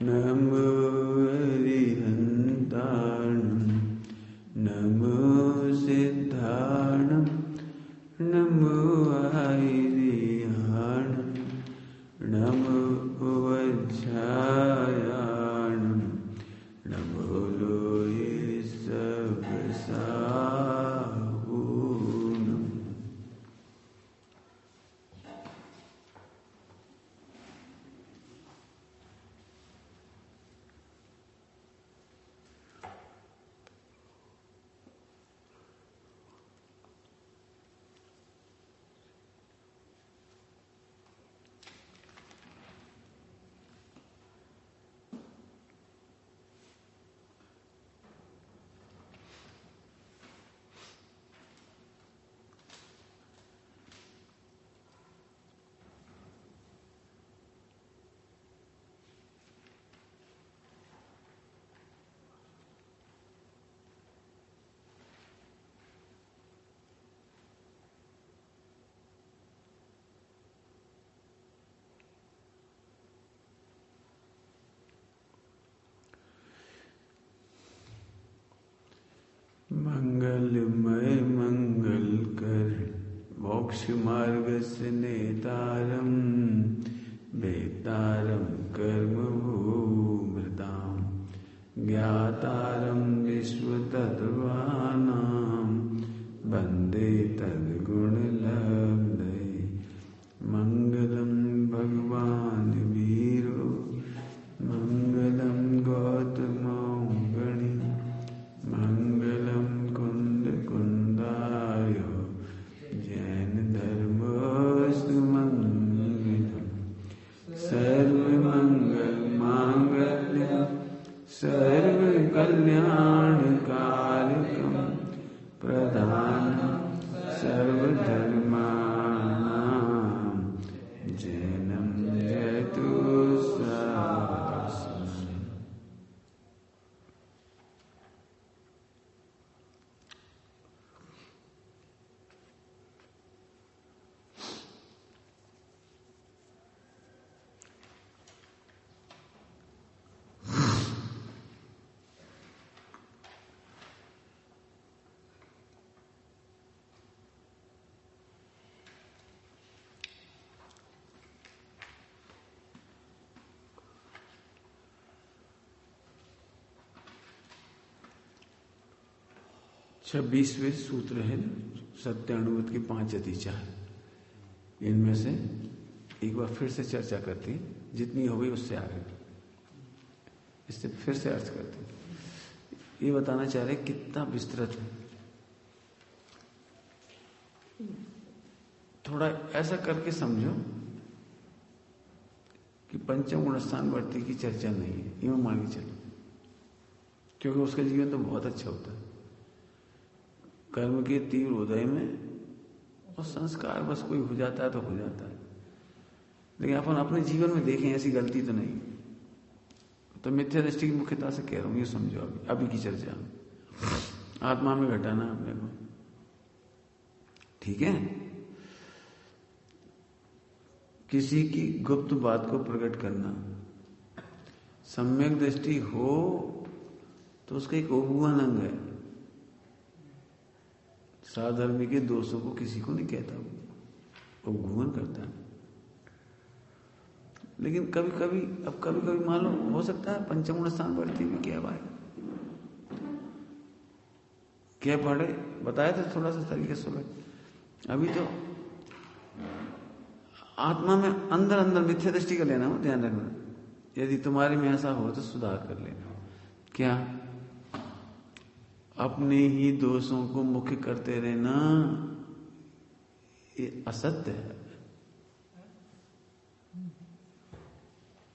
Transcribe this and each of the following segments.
नमो अरिहन्ताणं नमो सिद्धाणं नमो आयर्याणं नमो वज्रायाणं नमो लोये सर्वसाहूणम्। मंगलमय मंगल कर मोक्ष मार्ग से नेतारम वेतारम कर्म भूमृताम ज्ञातारम विश्वतत्त्वानां वन्दे तद्गुण लब्धये। मंगलम भगवान वीरो मंगलम गौतमो गणि मंगलम कुंद कुंदाय जैन धर्मोस्तु मंगलम सर्वमंगल मांगल्यम सर्व कल्याण कारकम प्रधानम सर्वधर्माणां जैनम जयतु सहस्रम। छब्बीसवें सूत्र है सत्यानुगत के 5 अतिचार। इनमें से एक बार फिर से चर्चा करती है, जितनी हो गई उससे आगे, इससे फिर से अर्थ करते हैं। ये बताना चाह रहे कितना विस्तृत है। थोड़ा ऐसा करके समझो कि पंचम गुणस्थान वर्ती की चर्चा नहीं है, ये मान के चलो, क्योंकि उसका जीवन तो बहुत अच्छा होता है कर्म के तीव्र उदय में, और संस्कार बस कोई हो जाता है तो हो जाता है। लेकिन अपन अपने जीवन में देखें ऐसी गलती तो नहीं। तो मिथ्या दृष्टि की मुख्यता से कह रहा हूं, ये समझो अभी की चर्चा में आत्मा में घटाना अपने को, ठीक है। किसी की गुप्त बात को प्रकट करना, सम्यक दृष्टि हो तो उसका एक उपगुण अंग है। साधर्मी के दोषों को किसी को नहीं कहता, उपगुण करता है। लेकिन कभी कभी मालूम हो सकता है पंचम गुण स्थान वर्ती में क्या भाई क्या पढ़े, बताया था थोड़ा सा तरीके से। अभी तो आत्मा में अंदर अंदर मिथ्या दृष्टि का लेना हो, ध्यान रखना। यदि तुम्हारे में ऐसा हो तो सुधार कर लेना। क्या? अपने ही दोषों को मुख्य करते रहना ये असत्य है।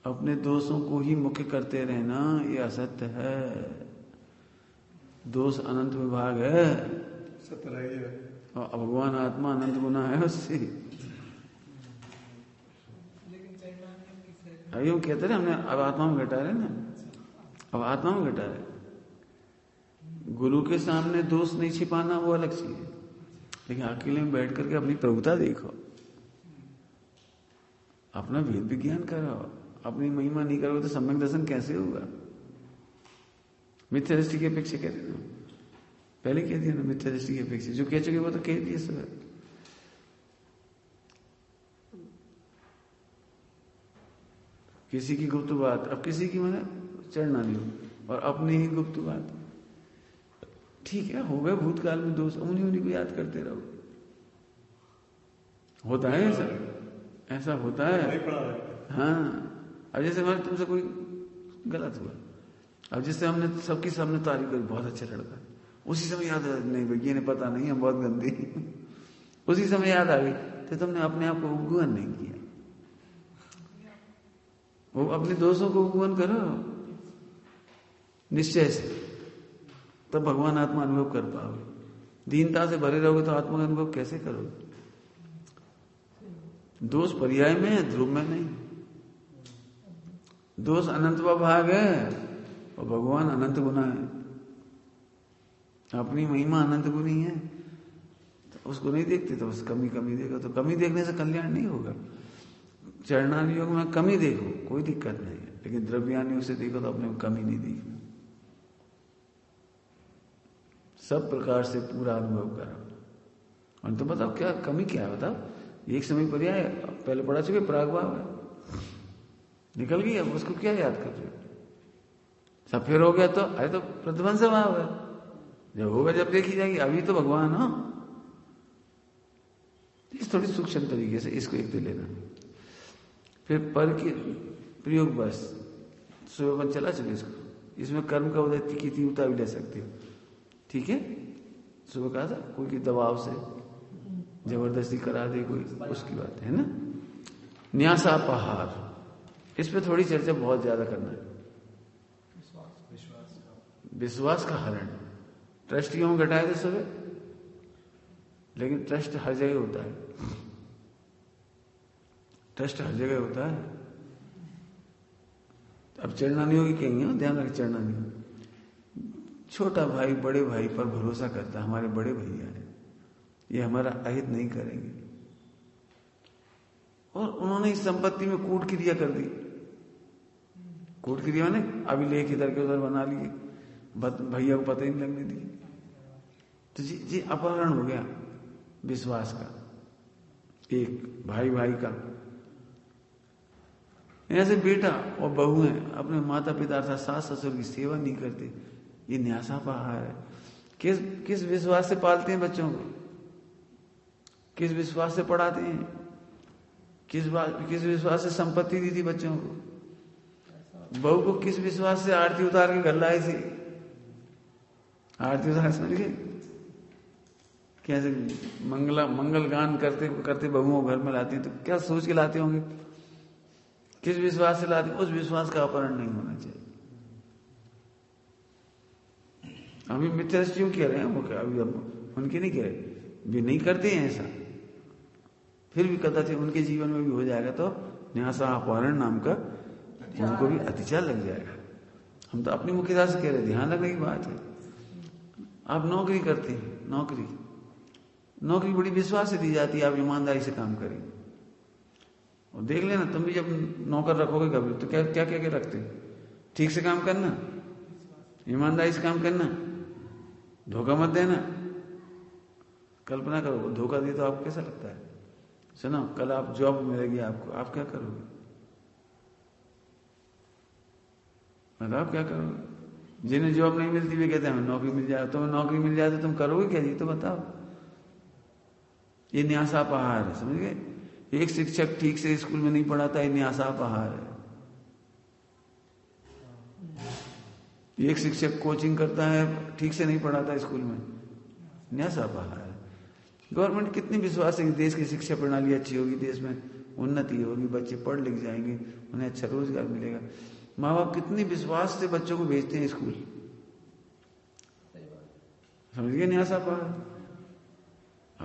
अपने दोषों को ही मुख्य करते रहना ये असत्य है। दोष अनंत विभाग है, और भगवान आत्मा अनंत गुना है उससे। अभी हम कहते रहे हमने अब आत्मा में घटा रहे ना, अब आत्मा में घटा रहे। गुरु के सामने दोष नहीं छिपाना वो अलग चीज है, लेकिन अकेले में बैठ करके अपनी प्रभुता देखो, अपना वेद विज्ञान करो, अपनी महिमा नहीं करोगे तो सम्यक दर्शन कैसे होगा? मिथ्या दृष्टि की अपेक्षा कह रहे ना, पहले कह दिया ना, मिथ्या दृष्टि की अपेक्षा। जो कह चुके वो तो कह दिए सब। किसी की गुप्त बात, अब किसी की मैंने चढ़ना नहीं हो, और अपनी ही गुप्त बात। ठीक है, हो गए भूतकाल में दोष, उन्हीं को याद करते रहो। होता है ऐसा, ऐसा होता है। हाँ, अब जैसे हमारे तुमसे कोई गलत हुआ, अब जैसे हमने सबकी सामने तारीफ करी, बहुत अच्छा लड़का, उसी समय याद आ, नहीं भाई ये नहीं, पता नहीं हम बहुत गंदे उसी समय याद आ गई, तो तुमने अपने आप को उपगुहन नहीं किया। वो अपने दोस्तों को उपगुहन करो निश्चय से, तब भगवान आत्मा अनुभव कर पाओगे। दीनता से भरे रहोगे तो आत्मा का अनुभव कैसे करोगे? दोष पर्याय में है, ध्रुव में नहीं। दोष अनंत भाग है और भगवान अनंत गुना है। अपनी महिमा अनंत गुनी है, तो उसको नहीं देखते तो बस कमी कमी देखो। तो कमी देखने से कल्याण नहीं होगा। चरणान योग में कमी देखो, कोई दिक्कत नहीं है, लेकिन द्रव्यान योग से देखो तो अपने को कमी नहीं दिखी। सब प्रकार से पूरा अनुभव करो। और तो बताओ क्या कमी क्या है? बताओ। एक समय पर्याय पहले पढ़ा चुके, प्रागभाव है, निकल गई, अब उसको क्या याद कर रहे हो? सब फिर हो गया तो अरे तो प्रतिबंध भाव है, जब होगा जब देखी जाएगी। अभी तो भगवान हो। इस थोड़ी सूक्ष्म तरीके से इसको एक दे लेना। फिर पर के प्रयोग बस सुबह चला चले इसको। इसमें कर्म का उदय की तीव्रता भी ले सकते हो, ठीक है। सुबह कहा था कोई की दबाव से जबरदस्ती करा दे कोई, उसकी बात है ना। न्यासापहार, इस पे थोड़ी चर्चा बहुत ज्यादा करना है। विश्वास का हरण ट्रस्ट में घटाए थे सुबह, लेकिन ट्रस्ट हर जगह होता है। ट्रस्ट हर जगह होता है। अब चढ़ना नहीं होगी कहेंगे, ध्यान रख, चढ़ना नहीं होगी। छोटा भाई बड़े भाई पर भरोसा करता, हमारे बड़े भैया है, ये हमारा अहित नहीं करेंगे, और उन्होंने इस संपत्ति में कूट क्रिया कर दी। कूट क्रिया ने अभी लेख इधर के उधर बना लिए, भैया को पता ही नहीं लगने दी, तो जी अपहरण हो गया विश्वास का, एक भाई भाई का। ऐसे बेटा और बहू हैं, अपने माता पिता अर्थात सास ससुर की सेवा नहीं करते, ये न्यासापहार है। किस विश्वास से पालते हैं बच्चों को? किस विश्वास से पढ़ाते हैं? किस विश्वास से संपत्ति दी थी बच्चों को? बहू को किस विश्वास से आरती उतार के घर लाए थे? आरती उतार समझ गए कैसे मंगल गान करते करते बहुओं घर में लाती हैं, तो क्या सोच के लाते होंगे? किस विश्वास से लाते? उस विश्वास का अपहरण नहीं होना चाहिए। अभी मिथ्या क्यों कह रहे हैं वो? क्या अभी हम उनके नहीं कह रहे, भी नहीं करते हैं ऐसा, फिर भी कदाचित उनके जीवन में भी हो जाएगा तो न्यासा अपहरण नाम का उनको भी अतिचार लग जाएगा। हम तो अपनी मुख्यता से कह रहे, ध्यान रखने की बात है। आप नौकरी करते हैं, नौकरी बड़ी विश्वास से दी जाती है, आप ईमानदारी से काम करें। और देख लेना तुम भी जब नौकर रखोगे कभी तो क्या क्या क्या क्या रखते? ठीक से काम करना, ईमानदारी से काम करना, धोखा मत देना। कल्पना करो धोखा दे तो आपको कैसा लगता है? सुनो, कल आप जॉब मिलेगी आपको, आप क्या करोगे? बताओ क्या करोगे? जिन्हें जॉब नहीं मिलती वे कहते हैं हमें नौकरी मिल जाए। तुम्हें नौकरी मिल जाए तो तुम करोगे क्या जी? तो बताओ। ये न्यासापहार है, समझ गए? एक शिक्षक ठीक से स्कूल में नहीं पढ़ाता, ये न्यासापहार है। एक शिक्षक कोचिंग करता है, ठीक से नहीं पढ़ाता स्कूल में, न्यासापहार है। गवर्नमेंट कितनी विश्वास है कि देश की शिक्षा प्रणाली अच्छी होगी, देश में उन्नति होगी, बच्चे पढ़ लिख जाएंगे, उन्हें अच्छा रोजगार मिलेगा। माँ बाप कितनी विश्वास से बच्चों को भेजते हैं स्कूल, समझ गए? न्यासापहार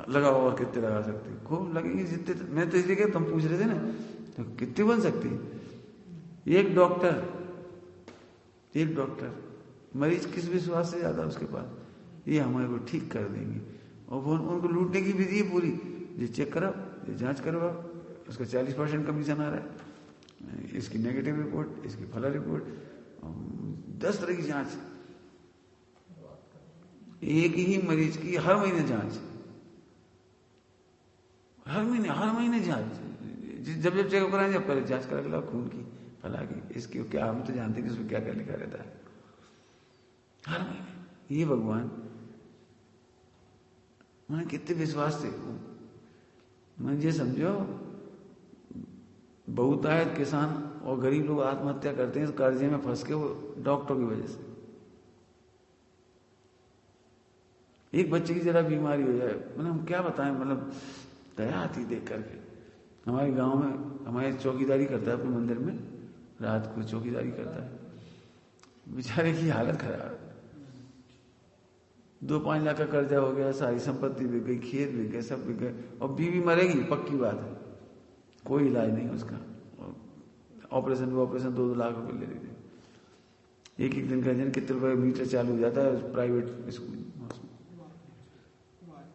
लगाओ, और कितने लगा सकते? खूब लगेंगे जितने। मैं तो इसलिए तुम पूछ रहे थे ना, तो कितने बन सकती है? एक डॉक्टर मरीज किस विश्वास से ज्यादा उसके पास, ये हमारे को ठीक कर देंगे। और वो उनको लूटने की विधि है पूरी, ये चेक कराओ, ये जांच करवाओ, उसका 40% कमीशन आ रहा है, इसकी नेगेटिव रिपोर्ट, इसकी फला रिपोर्ट, 10 तरह की जांच, एक ही मरीज की हर महीने जांच, हर महीने जांच, जब जब चेकअप कराएं जब पहले जांच करा लो खून की, फला की, इसकी क्या, हम तो जानते हैं कि उसमें क्या क्या लिखा रहता है हर महीने। ये भगवान मैंने कितने विश्वास से, मैं ये समझो बहुतायत किसान और गरीब लोग आत्महत्या करते हैं कर्जे में फंस के, वो डॉक्टर की वजह से। एक बच्चे की जरा बीमारी हो जाए, मतलब हम क्या बताएं, मतलब दया आती देख करके। हमारे गांव में हमारे चौकीदारी करता है अपने मंदिर में, रात को चौकीदारी करता है, बेचारे की हालत खराब, 2-5 लाख का कर्जा हो गया, सारी संपत्ति बिक गई, खेत बिक गए, सब बिक गए, और बीवी मरेगी पक्की बात है, कोई इलाज नहीं उसका, ऑपरेशन 2-2 लाख रुपए ले लेते, एक दिन का जन कितने रुपए मीटर चालू हो जाता है प्राइवेट स्कूल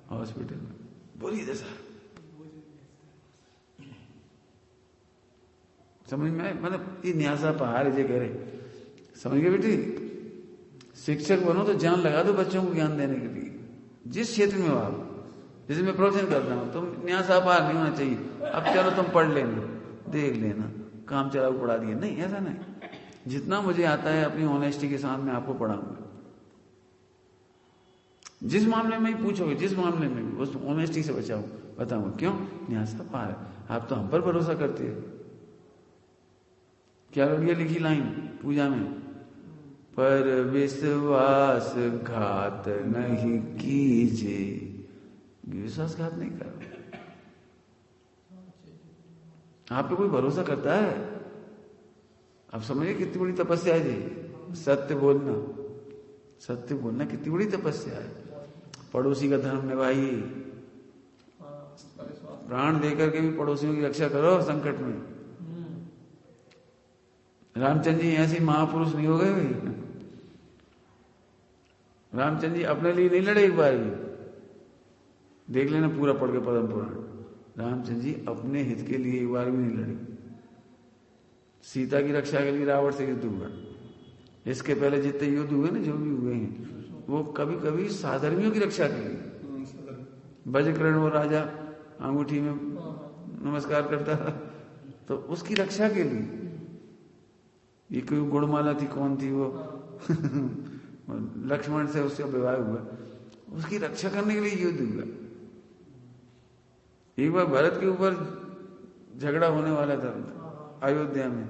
हॉस्पिटल में, बोलिए दशा। समझ में, मतलब ये न्यासा पहाड़ है, कह रहे, समझ गए बेटी। शिक्षक बनो तो जान लगा दो बच्चों को ज्ञान देने के लिए, जिस क्षेत्र में हो आप, जैसे मैं प्रवचन कर रहा हूं, तुम न्यासा पहाड़ नहीं होना चाहिए, अब चलो तुम पढ़ लेना, देख लेना, काम चला पढ़ा दिया, नहीं, ऐसा नहीं। जितना मुझे आता है अपनी ऑनेस्टी के साथ मैं आपको पढ़ाऊंगा, जिस मामले में ही पूछोगे, जिस मामले में भी, उस ऑनेस्टी से बताऊंगा। क्यों? न्यासा पहाड़, आप तो हम पर भरोसा करते हो। क्या बढ़िया लिखी लाइन पूजा में, पर विश्वास घात नहीं कीजिए, विश्वासघात नहीं करो। आप पे कोई भरोसा करता है? आप समझिए कितनी बड़ी तपस्या है जी, सत्य बोलना, सत्य बोलना कितनी बड़ी तपस्या है। पड़ोसी का धर्म निभाइए, प्राण देकर के भी पड़ोसियों की रक्षा करो संकट में। रामचंद्र जी ऐसे महापुरुष नहीं हो गए भाई, रामचंद्र जी अपने लिए नहीं लड़े, एक बार भी देख लेना पूरा पढ़ के पद्म पुराण, रामचंद्र जी अपने हित के लिए एक बार भी नहीं लड़े। सीता की रक्षा के लिए रावण से युद्ध हुआ, इसके पहले जितने युद्ध हुए ना, जो भी हुए हैं, वो कभी कभी साधर्मियों की रक्षा के लिए। वज्रकर्ण वो राजा अंगूठी में नमस्कार करता था, तो उसकी रक्षा के लिए। ये कोई गुणमाला थी, कौन थी वो लक्ष्मण से उसका विवाह हुआ, उसकी रक्षा करने के लिए युद्ध हुआ। एक बार भरत के ऊपर झगड़ा होने वाला था अयोध्या में,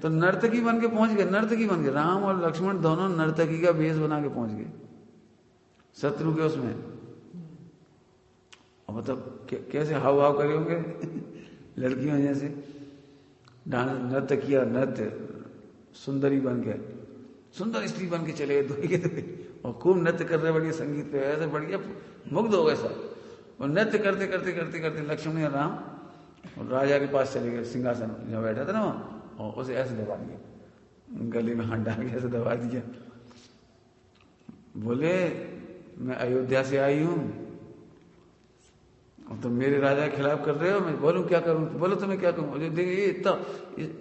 तो नर्तकी बन के पहुंच गए, नर्तकी बन गए, राम और लक्ष्मण दोनों नर्तकी का वेश बना के पहुंच गए शत्रु के उसमें। और मतलब कैसे हाव भाव करे होंगे लड़कियों जैसे, नृत्य किया, नृत्य सुंदरी बन गया, सुंदर स्त्री बन के चले गए, और खूब नृत्य कर रहे, बढ़िया संगीत पे ऐसे बढ़िया मुग्ध हो गए सब। और नृत्य करते करते करते करते लक्ष्मण और राम और राजा के पास चले गए, सिंहासन जहाँ बैठा था ना वहां, और उसे ऐसे दबा दिया, गले में हाथ डाल के ऐसे दबा दिया। बोले मैं अयोध्या से आई हूं, और तुम मेरे राजा के खिलाफ कर रहे हो, मैं बोलूं क्या करूं? बोलो तुम्हें क्या करूं? अयोध्या ये इतना,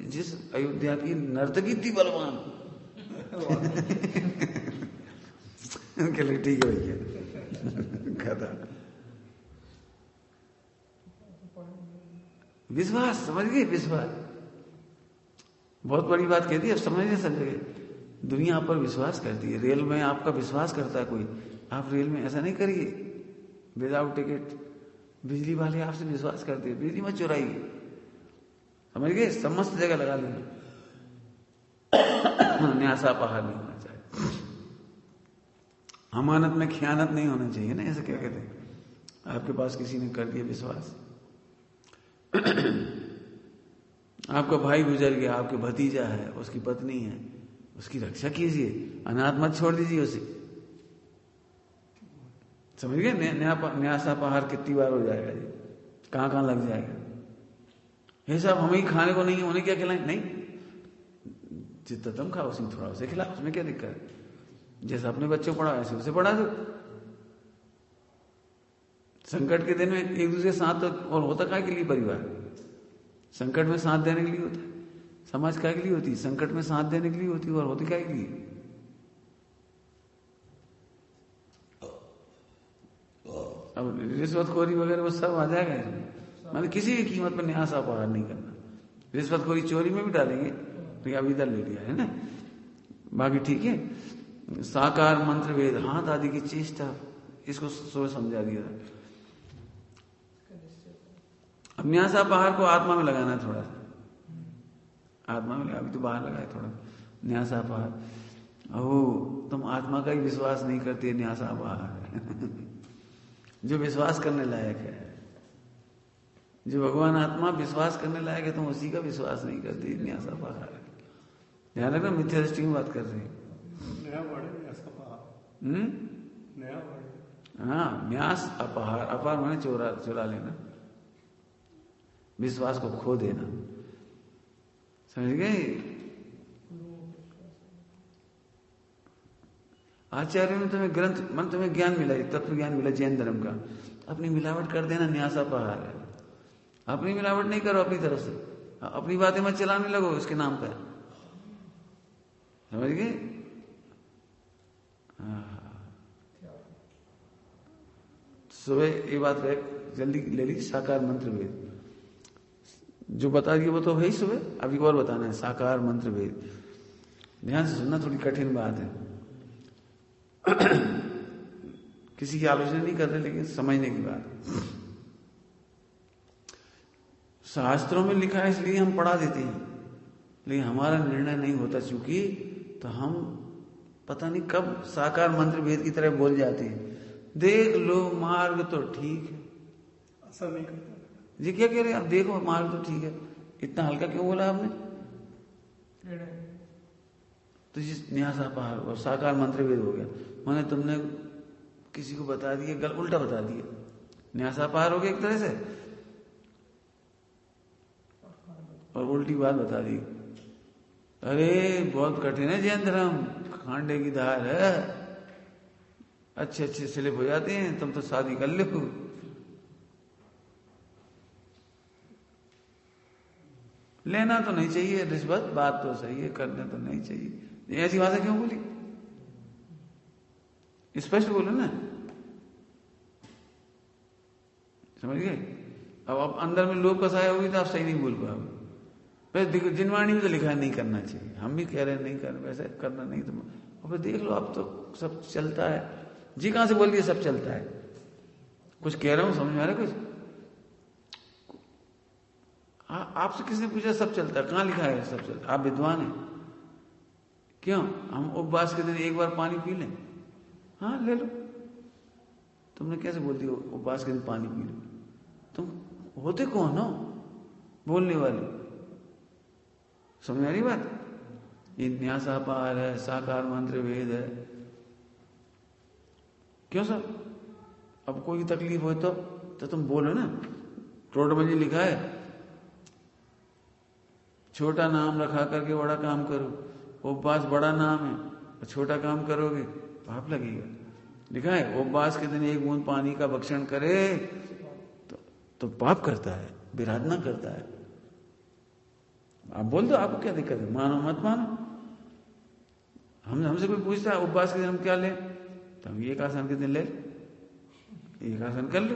जिस अयोध्या की नर्तकी थी बलवान ठीक है भैया कहता विश्वास, समझ गए? विश्वास बहुत बड़ी बात कहती है, अब समझने सब जगह दुनिया आप पर विश्वास करती है। रेल में आपका विश्वास करता है कोई, आप रेल में ऐसा नहीं करिए विदाउट टिकट। बिजली वाले आपसे विश्वास करते हैं, बिजली मत चुराइए, समझ गए? समस्त जगह लगा लेना, न्यासा पहाड़ नहीं होना चाहिए, अमानत में खयानत नहीं होना चाहिए ना, ऐसे क्या कहते हैं? आपके पास किसी ने कर दिया विश्वास, आपका भाई गुजर गया, आपके भतीजा है, उसकी पत्नी है, उसकी रक्षा कीजिए, अनाथ मत छोड़ दीजिए उसे, समझ गए? न्यासा पहाड़ कितनी बार हो जाएगा जी, कहां कहां लग जाएगा। ये सब हमें ही खाने को नहीं है, उन्हें क्या खिलाएं? नहीं, जितना तुम खाओ उसमें थोड़ा उसे खिलाओ, उसमें क्या दिक्कत है? जैसा अपने बच्चों को पढ़ा ऐसे उसे पढ़ा दो। संकट के दिन में एक दूसरे के साथ, तो और होता क्या के लिए परिवार, संकट में साथ देने के लिए होता है। समाज काय के लिए होती है? संकट में साथ देने के लिए होती है। और होती काय के लिए? अब रिश्वतखोरी वगैरह वो सब आ जाएगा इसमें। मतलब किसी भी कीमत पर न्यास अपहार नहीं करना। रिश्वतखोरी चोरी में भी डालेंगे तो अब इधर ले लिया है ना, बाकी ठीक है। साकार मंत्र वेद, हाथ आदि की चेष्टा, इसको समझा दिया था। अब न्यासापहार को आत्मा में लगाना है थोड़ा सा, आत्मा में लगा, अभी तो बाहर लगाए थोड़ा। न्यासापहार, ओ तुम आत्मा का ही विश्वास नहीं करती, न्यासापहार जो विश्वास करने लायक है, जो भगवान आत्मा विश्वास करने लायक है, तुम उसी का विश्वास नहीं करती, न्यासापहार। ध्यान रखना, मिथ्या दृष्टि में बात कर रहे हैं। हाँ, न्यास अपहार, अपहार माने चुरा लेना, विश्वास को खो देना, समझ गए? आचार्य ने तुम्हें ग्रंथ मन तुम्हें ज्ञान मिला, तत्व ज्ञान मिला जैन धर्म का, अपनी मिलावट कर देना न्यासापहार है। अपनी मिलावट नहीं करो अपनी तरफ से, अपनी बातें मत चलाने लगो उसके नाम पे, समझ गए? सुबह ये बात जल्दी ले लीजिए, साकार मंत्र वेद जो बता दिए वो तो है ही सुबह, अभी और बताना है। साकार मंत्र वेद ध्यान से सुनना, थोड़ी कठिन बात है किसी की आलोचना नहीं कर रहे, लेकिन समझने की बात। शास्त्रों में लिखा है इसलिए हम पढ़ा देते हैं, लेकिन हमारा निर्णय नहीं होता चूंकि, तो हम पता नहीं कब साकार मंत्र भेद की तरह बोल जाते हैं। देख लो मार्ग तो ठीक है, असर नहीं करता जी, क्या कह रहे हैं आप? देखो मार्ग तो ठीक है, इतना हल्का क्यों बोला आपने? तो जिस न्यासापहार और साकार मंत्र भेद हो गया, माने तुमने किसी को बता दिया, उल्टा बता दिया, न्यासापहार हो गया एक तरह से, और उल्टी बात बता दी। अरे बहुत कठिन है जैन धर्म, खांडे की धार है, अच्छे अच्छे स्लिप हो जाते हैं, तुम तो शादी कर लो। लेना तो नहीं चाहिए रिश्वत, बात तो सही है, करना तो नहीं चाहिए। ऐसी भाषा क्यों बोली? स्पष्ट बोलो ना, समझ गए? अब अंदर में लोभ कसाया होगी तो आप सही नहीं बोल पाओगे। वैसे देखो जिनवाणी में तो लिखा है नहीं करना चाहिए, हम भी कह रहे हैं नहीं करना, वैसे करना नहीं। तो अब देख लो, अब तो सब चलता है जी, कहां से बोल दिया सब चलता है? कुछ कह रहा हूं, समझ में आ रहा है कुछ? आपसे किसने पूछा सब चलता है? कहां लिखा है सब चलता? आप विद्वान हैं क्यों? हम उपवास के दिन एक बार पानी पी लें? हाँ ले लो। तुमने कैसे बोल दिया उपवास के दिन पानी पी लो? तुम होते कौन हो बोलने वाले? समझ आ रही बात? ये न्यासापहार है, साकार मंत्र वेद है। क्यों सर? अब कोई तकलीफ हो तो तुम बोलो ना। टोटमंजी लिखा है, छोटा नाम रखा करके बड़ा काम करो। उपवास बड़ा नाम है, छोटा काम करोगे पाप लगेगा। लिखा है उपवास के दिन एक बूंद पानी का भक्षण करे तो पाप करता है, विराधना करता है। आप बोल दो, आपको क्या दिक्कत है? मानो मत मानो। हमसे कोई पूछता है उपवास के दिन हम क्या लें, तो हम एक आसन के दिन ले, एक आसन कर लो,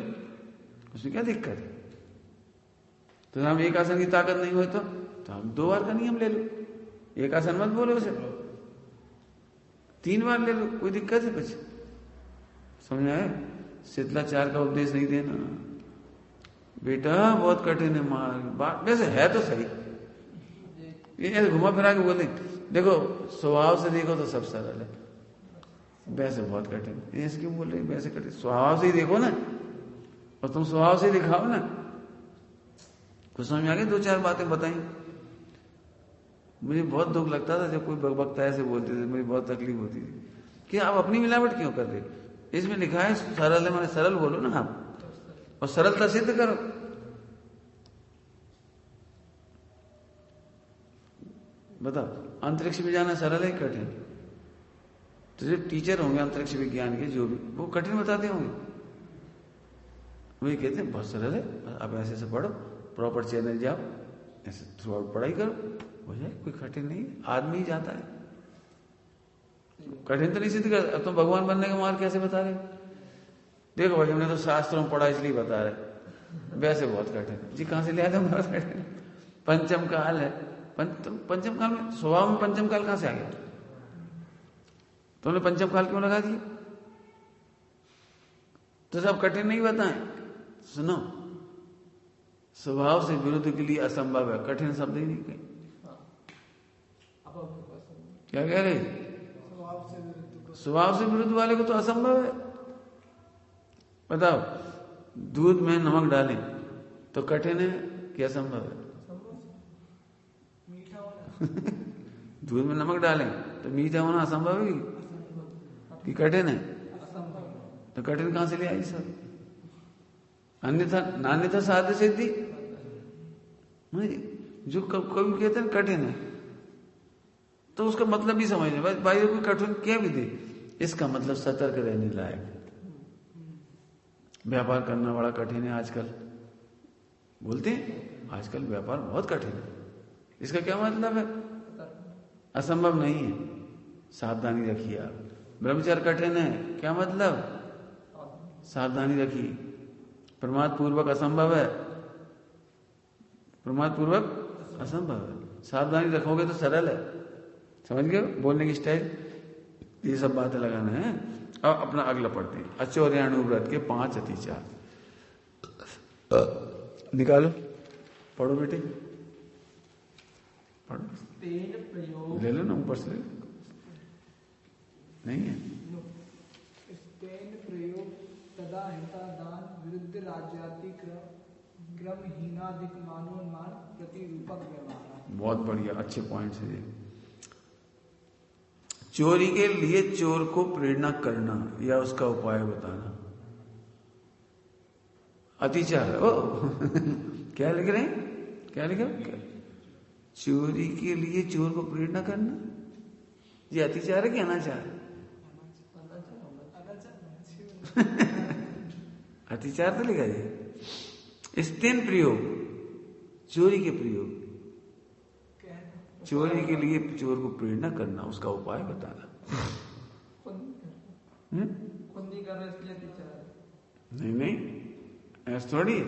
उसमें क्या दिक्कत है? तो हम एक आसन की ताकत नहीं हो तो हम 2 बार का नियम ले लो। एक आसन मत बोलो उसे, 3 बार ले लो, कोई दिक्कत है कुछ? समझ आए? शीतलाचार का उपदेश नहीं देना बेटा, बहुत कठिन है बात। वैसे है तो सही, ये ऐसे घुमा फिरा के बोले देखो स्वभाव से देखो तो सब सरल है, वैसे बहुत कठिन। ऐसे क्यों बोल रहे? वैसे कठिन, स्वभाव से ही देखो ना, और तुम स्वभाव से ही दिखाओ ना। कुछ समझ आ गई? 2-4 बातें बताई। मुझे बहुत दुख लगता था जब कोई वक्ता ऐसे बोलते थे, मुझे बहुत तकलीफ होती थी कि आप अपनी मिलावट क्यों कर रहे? इसमें लिखा है सरल है, मैंने सरल बोलो ना आप, और सरलता सिद्ध करो। बताओ, अंतरिक्ष में जाना सरल है कठिन? तो जो टीचर होंगे अंतरिक्ष विज्ञान के, जो भी, वो कठिन बताते होंगे। वही कहते हैं बहुत सरल है, आप ऐसे से पढ़ो, प्रॉपर चैनल जाओ, ऐसे थ्रू आउट पढ़ाई करो, हो जाए, कोई कठिन नहीं, आदमी ही जाता है। कठिन तो नहीं सिद्ध कर। अब तुम भगवान बनने का मार्ग कैसे बता रहे? देखो भाई, हमने तो शास्त्रों में पढ़ा इसलिए बता रहे, वैसे बहुत कठिन जी। कहां से ले आया तुम? पंचम काल है। पंचम काल में, स्वभाव में पंचम काल कहां से आ गया? तुमने पंचम काल क्यों लगा दिया? तो सब कठिन नहीं बताएं। सुनो, स्वभाव से विरुद्ध के लिए असंभव है, कठिन शब्द ही नहीं कहीं। क्या कह रहे? स्वभाव से विरुद्ध वाले को तो असंभव है। बताओ, दूध में नमक डालें तो कठिन है कि असंभव है? दूध में नमक डालें तो मीठा होना असंभव है कि कठिन है? तो कठिन कहां से ले आई सब? अन्यथा नान्यथा साध्य सिद्धि। जो कभी कहते हैं कठिन है, तो उसका मतलब भी समझ लें भाई, कोई कठिन क्या भी दे, इसका मतलब सतर्क रहने लायक। व्यापार करना बड़ा कठिन है आजकल, बोलते हैं आजकल व्यापार बहुत कठिन है। इसका क्या मतलब है? असंभव नहीं है, सावधानी रखिए आप। ब्रह्मचर्य कठिन है, क्या मतलब? सावधानी रखिए। प्रमाद पूर्वक असंभव है, प्रमाद पूर्वक असंभव है। सावधानी रखोगे तो सरल है। समझ गए बोलने की स्टाइल? ये सब बातें लगाना है। अब अपना अगला पढ़ते हैं, अचौर्याणुव्रत के 5 अतिचार निकालो, पढ़ो बेटे, पढ़ो। ले लो ना, ऊपर से ले लो। नहीं है प्रयोग तदा हिता दान विरुद्ध राज्याति क्रम हीनाधिक मानोन्मान प्रतिरूपक व्यवहार। बहुत बढ़िया, अच्छे पॉइंट है। चोरी के लिए चोर को प्रेरणा करना या उसका उपाय बताना अतिचार। ओ क्या लिख रहे हैं? क्या लिखा? चोरी के लिए चोर को प्रेरणा करना, ये अतिचार है कि अनाचार? अतिचार तो लिखा है। स्तेन प्रयोग, चोरी के प्रयोग, चोरी के लिए चोर को प्रेरणा करना, उसका उपाय बताना। नहीं नहीं, ऐसा थोड़ी है।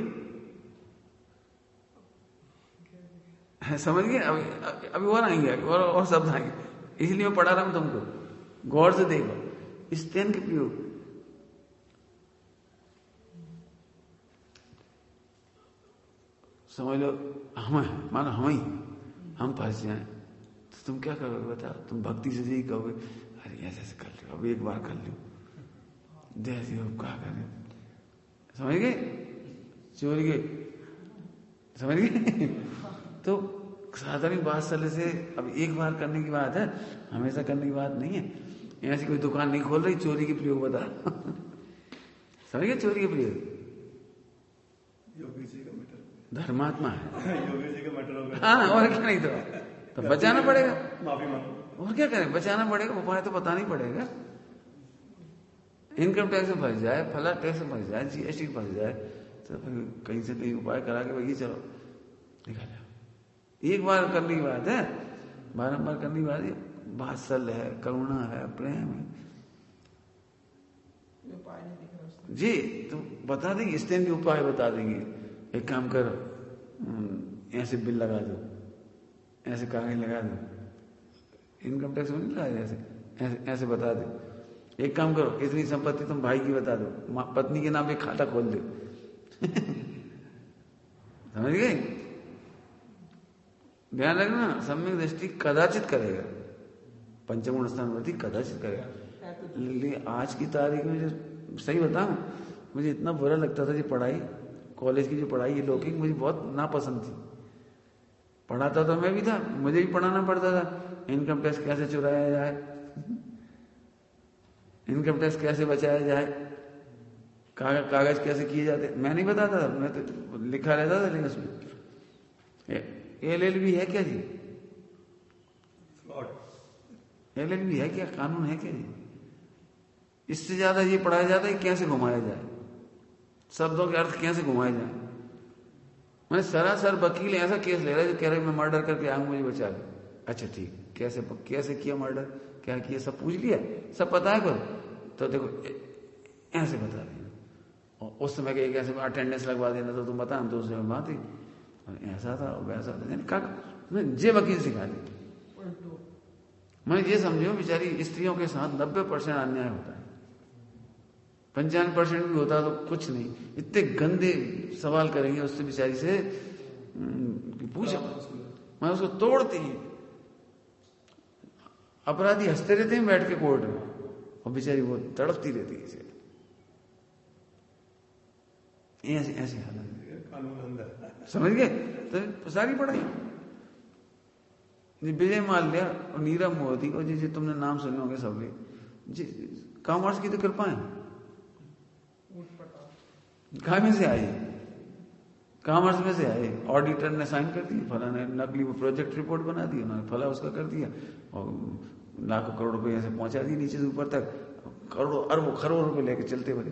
समझ गए? अभी और आएंगे, और शब्द आएंगे, इसलिए मैं पढ़ा रहा हूं तुमको। गौर से देखो, स्तेन के प्रयोग। समझ लो, मानो हम फंस जाए तो तुम क्या करोगे बताओ? तुम भक्ति से यही कहोगे, अरे ऐसे ऐसे कर लो, अब एक बार कर लो, जैसे अब क्या करें। समझ गए? चोरी के, समझ गए? तो साधारण बात चले से, अब एक बार करने की बात है, हमेशा करने की बात नहीं है। ऐसी कोई दुकान नहीं खोल रही, चोरी के प्रयोग बता। समझ गए? चोरी के प्रयोग धर्मात्मा है। योगी जी का मैटर हो गया। हाँ, और क्या? नहीं तो बचाना पड़ेगा। माफी मांगो। और क्या करें? बचाना पड़ेगा, उपाय तो बताना ही पड़ेगा। इनकम टैक्स में फंस जाए, फला टैक्स में फंस जाए, जीएसटी में फंस जाए, तो फिर कहीं से कहीं उपाय करा के भाई चलो निकाल जाओ। एक बार करने की बात है, बारंबार करने की बात है। वात्सल्य है, करुणा है, प्रेम है जी, तो बता देंगे, स्टेन के उपाय बता देंगे। एक काम करो, ऐसे बिल लगा दो, ऐसे कागज लगा दो, इनकम टैक्स में नहीं लगा, ऐसे ऐसे बता दो। एक काम करो, इतनी संपत्ति तुम भाई की बता दो, पत्नी के नाम एक खाता खोल दो। समझ गए? ध्यान रखना, सम्यक दृष्टि कदाचित करेगा, पंचमगुण स्थानवर्ती कदाचित करेगा। लेकिन आज की तारीख में जो सही बताऊं, मुझे इतना बुरा लगता था, जो पढ़ाई, कॉलेज की जो पढ़ाई, ये लौकिक मुझे बहुत नापसंद थी। पढ़ाता तो मैं भी था, मुझे भी पढ़ाना पड़ता था। इनकम टैक्स कैसे चुराया जाए, इनकम टैक्स कैसे बचाया जाए, कागज कैसे किए जाते, मैं नहीं बताता था, मैं तो लिखा रहता था। लेकिन उसमें LLB है क्या जी? LLB है क्या? कानून है क्या जी? इससे ज्यादा ये पढ़ाया जाता है कैसे घुमाया जाए, शब्दों के अर्थ कैसे घुमाए जाए। मैंने सरासर वकील ऐसा केस ले रहा है जो कह रहे मैं मर्डर करके आऊंगा, मुझे बचा ले। अच्छा ठीक, कैसे कैसे किया मर्डर, क्या किया, सब पूछ लिया, सब पता है खुद, तो देखो ऐसे बता देना, और उस समय के एक ऐसे अटेंडेंस लगवा देना तो तुम बता, हम तो उस समय बात ही ऐसा था वैसा था, जे वकील सिखा दी। मैं ये समझो बेचारी स्त्रियों के साथ 90% अन्याय होता है, 95% भी होता तो कुछ नहीं, इतने गंदे सवाल करेंगे उससे बेचारी से, पूछो मैं उसको तोड़ती। अपराधी हंसते रहते हैं बैठ के कोर्ट में, और बेचारी वो तड़पती रहती है। ऐसी ऐसी हालत, समझ गए? तो सारी पढ़ाई विजय माल्या और नीरव मोदी और जी तुमने नाम सुने होंगे सब जी, कॉमर्स की तो कृपा है, कहाँ में से आई, कॉमर्स में से आए। ऑडिटर ने साइन कर दी, फला ने नकली प्रोजेक्ट रिपोर्ट बना दी, उन्होंने फला उसका कर दिया, और लाखों करोड़ रुपए ऐसे पहुंचा दी नीचे से ऊपर तक, करोड़ों अरबों खरबों रुपए लेके चलते बने।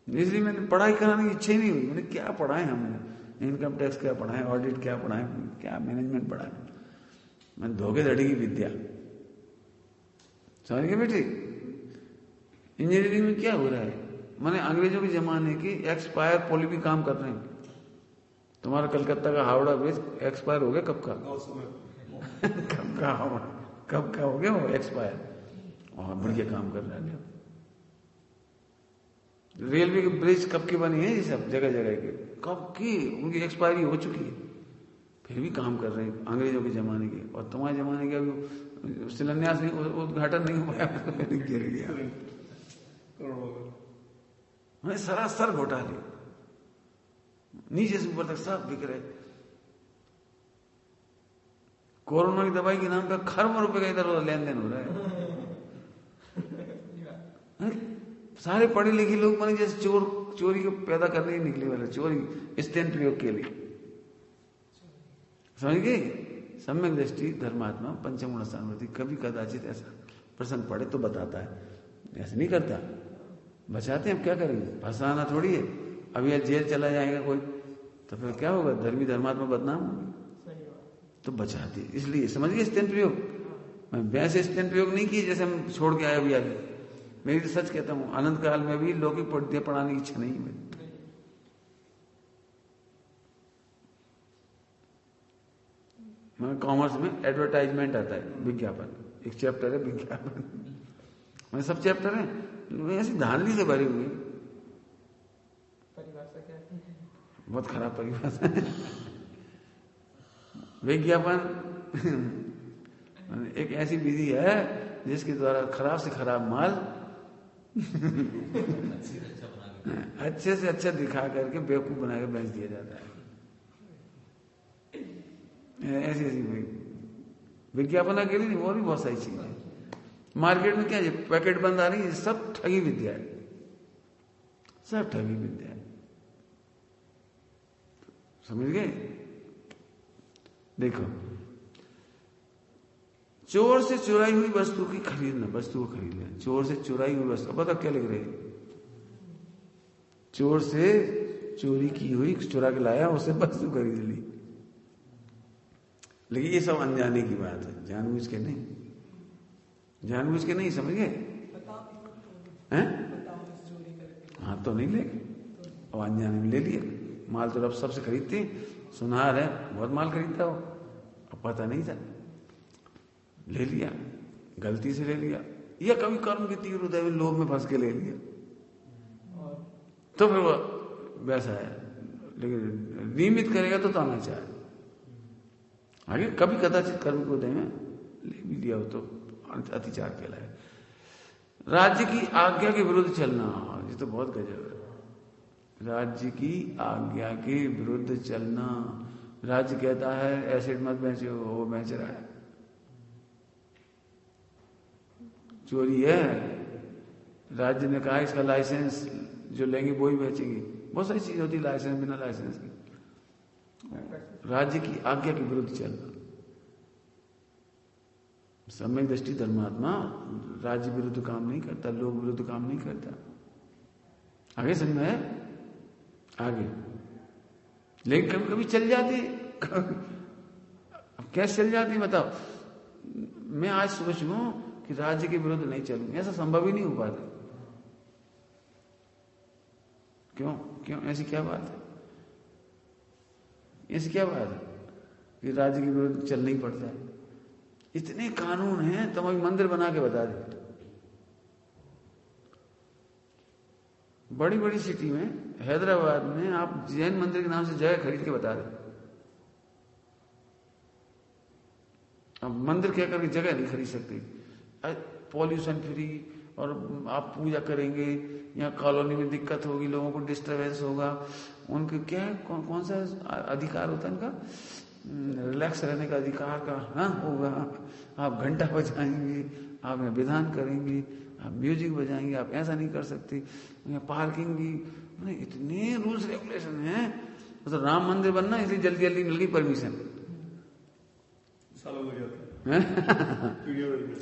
इसलिए मैंने पढ़ाई कराने की इच्छा ही नहीं हुई। मैंने क्या पढ़ाए, हमने इनकम टैक्स क्या पढ़ाए, ऑडिट क्या पढ़ाए, क्या मैनेजमेंट पढ़ाए, मैंने धोखेधड़ी की विद्या। समझ गए बेटे? इंजीनियरिंग में क्या हो रहा है, मैंने अंग्रेजों के जमाने के एक्सपायर पॉलिपी काम कर रहे हैं। तुम्हारा कलकत्ता का हावड़ा ब्रिज एक्सपायर हो गया कब का कब का हावड़ा कब का हो गया वो एक्सपायर, और बढ़िया काम कर रहा है। रेलवे के ब्रिज कब के बने हैं, ये सब जगह जगह के कब की उनकी एक्सपायरी हो चुकी है, फिर भी काम कर रहे हैं अंग्रेजों के जमाने के। और तुम्हारे जमाने के अभी शिलान्यास नहीं, उद्घाटन नहीं हो पाया, गिर गया। सरासर घोटाले, नीचे से ऊपर तक सब बिक रहे। कोरोना की दवाई के नाम पर खरबों रुपए का इधर उधर लेन देन हो रहा है। सारे पढ़े लिखे लोग माने जैसे चोरी को पैदा करने ही निकले वाले, चोरी स्टेन प्रयोग के लिए। समझ गए? सम्यक दृष्टि धर्मात्मा पंचम गुण स्थानवर्ती, कभी कदाचित ऐसा प्रसंग पड़े तो बताता है, ऐसा नहीं करता। बचाते हैं, अब क्या करेंगे, फंसाना थोड़ी है। अभी यार जेल चला जाएगा कोई तो फिर क्या होगा, धर्मी धर्मात्मा बदनाम होंगे, तो बचाते। इसलिए समझ गए स्टेन प्रयोग। मैं वैसे स्टेन प्रयोग नहीं किए जैसे हम छोड़ के आए अभी आगे। मेरी तो सच कहता हूं, अनंत काल में भी लौकिक पढ़ते पढ़ाने की इच्छा नहीं है। मैं कॉमर्स में एडवर्टाइजमेंट आता है, विज्ञापन, एक चैप्टर है विज्ञापन, मैं सब चैप्टर है ऐसी धांधली से भरी हुई। परिभाषा क्या है? बहुत खराब परिभाषा है। विज्ञापन एक ऐसी विधि है जिसके द्वारा खराब से खराब माल अच्छे से अच्छा दिखा करके बेवकूफ बना के बेच दिया जाता है। ऐसी ऐसी विज्ञापन अकेली नहीं, और भी बहुत सारी चीजें मार्केट में क्या है, पैकेट बंद आ रही है, सब ठगी विद्या है, सब ठगी विद्या है। समझ गए? देखो, चोर से चुराई हुई वस्तु की खरीदना, वस्तु को खरीदना, चोर से चुराई हुई वस्तु, पता क्या लिख रहे हैं, चोर से चोरी की हुई, चुरा के लाया, उससे वस्तु खरीद ली। लेकिन ये सब अनजाने की बात है, जानबूझ के नहीं, जानबूझ के नहीं। समझ गए? हैं? हाँ तो नहीं लेंगे, अब अनजाने में ले लिया माल, तो अब सबसे खरीदते हैं, सुनार है बहुत माल खरीदता हो, अब पता नहीं था, ले लिया, गलती से ले लिया, या कभी कर्म के तीव्र उदय में लोभ में फंस के ले लिया, तो फिर वो वैसा है। लेकिन नियमित करेगा तो आना चाहिए आगे। कभी कदाचित कर्म के उदय में ले भी लिया हो तो अतिचार कहलाए। राज्य की आज्ञा के विरुद्ध चलना, ये तो बहुत गजब है। राज्य की आज्ञा के विरुद्ध चलना, राज्य कहता है एसिड मत बेचो, वो बेच रहा है, चोरी है, राज्य ने कहा इसका लाइसेंस जो लेंगे वो ही बेचेंगे, बहुत सारी चीज होती है लाइसेंस बिना लाइसेंस की। राज्य की आज्ञा के विरुद्ध चलना, सम्यक दृष्टि धर्मात्मा राज्य विरुद्ध काम नहीं करता, लोग विरुद्ध काम नहीं करता। आगे समझ में है? आगे, लेकिन कभी कभी चल जाती। अब कैसे चल जाती बताओ। मैं आज सोचूं कि राज्य के विरुद्ध नहीं चलूं, ऐसा संभव ही नहीं हो पाता। क्यों क्यों ऐसी क्या बात है? ऐसी क्या बात है कि राज्य के विरुद्ध चलना ही पड़ता है? इतने कानून हैं, तुम अभी मंदिर बना के बता दे। बड़ी बड़ी सिटी में, हैदराबाद में आप जैन मंदिर के नाम से जगह खरीद के बता दे। अब मंदिर कह करके जगह नहीं खरीद सकते। पॉल्यूशन फ्री, और आप पूजा करेंगे, यहाँ कॉलोनी में दिक्कत होगी, लोगों को डिस्टरबेंस होगा, उनके क्या है, कौन सा अधिकार होता है उनका, रिलैक्स रहने का अधिकार का हाँ होगा। आप घंटा बजाएंगे, आप यहाँ विधान करेंगे, आप म्यूजिक बजाएंगे, आप ऐसा नहीं कर सकते। यहाँ पार्किंग भी, इतने रूल्स रेगुलेशन हैं। तो राम मंदिर बनना इसलिए जल्दी जल्दी मिल गई परमिशन। सालों लग जाता है।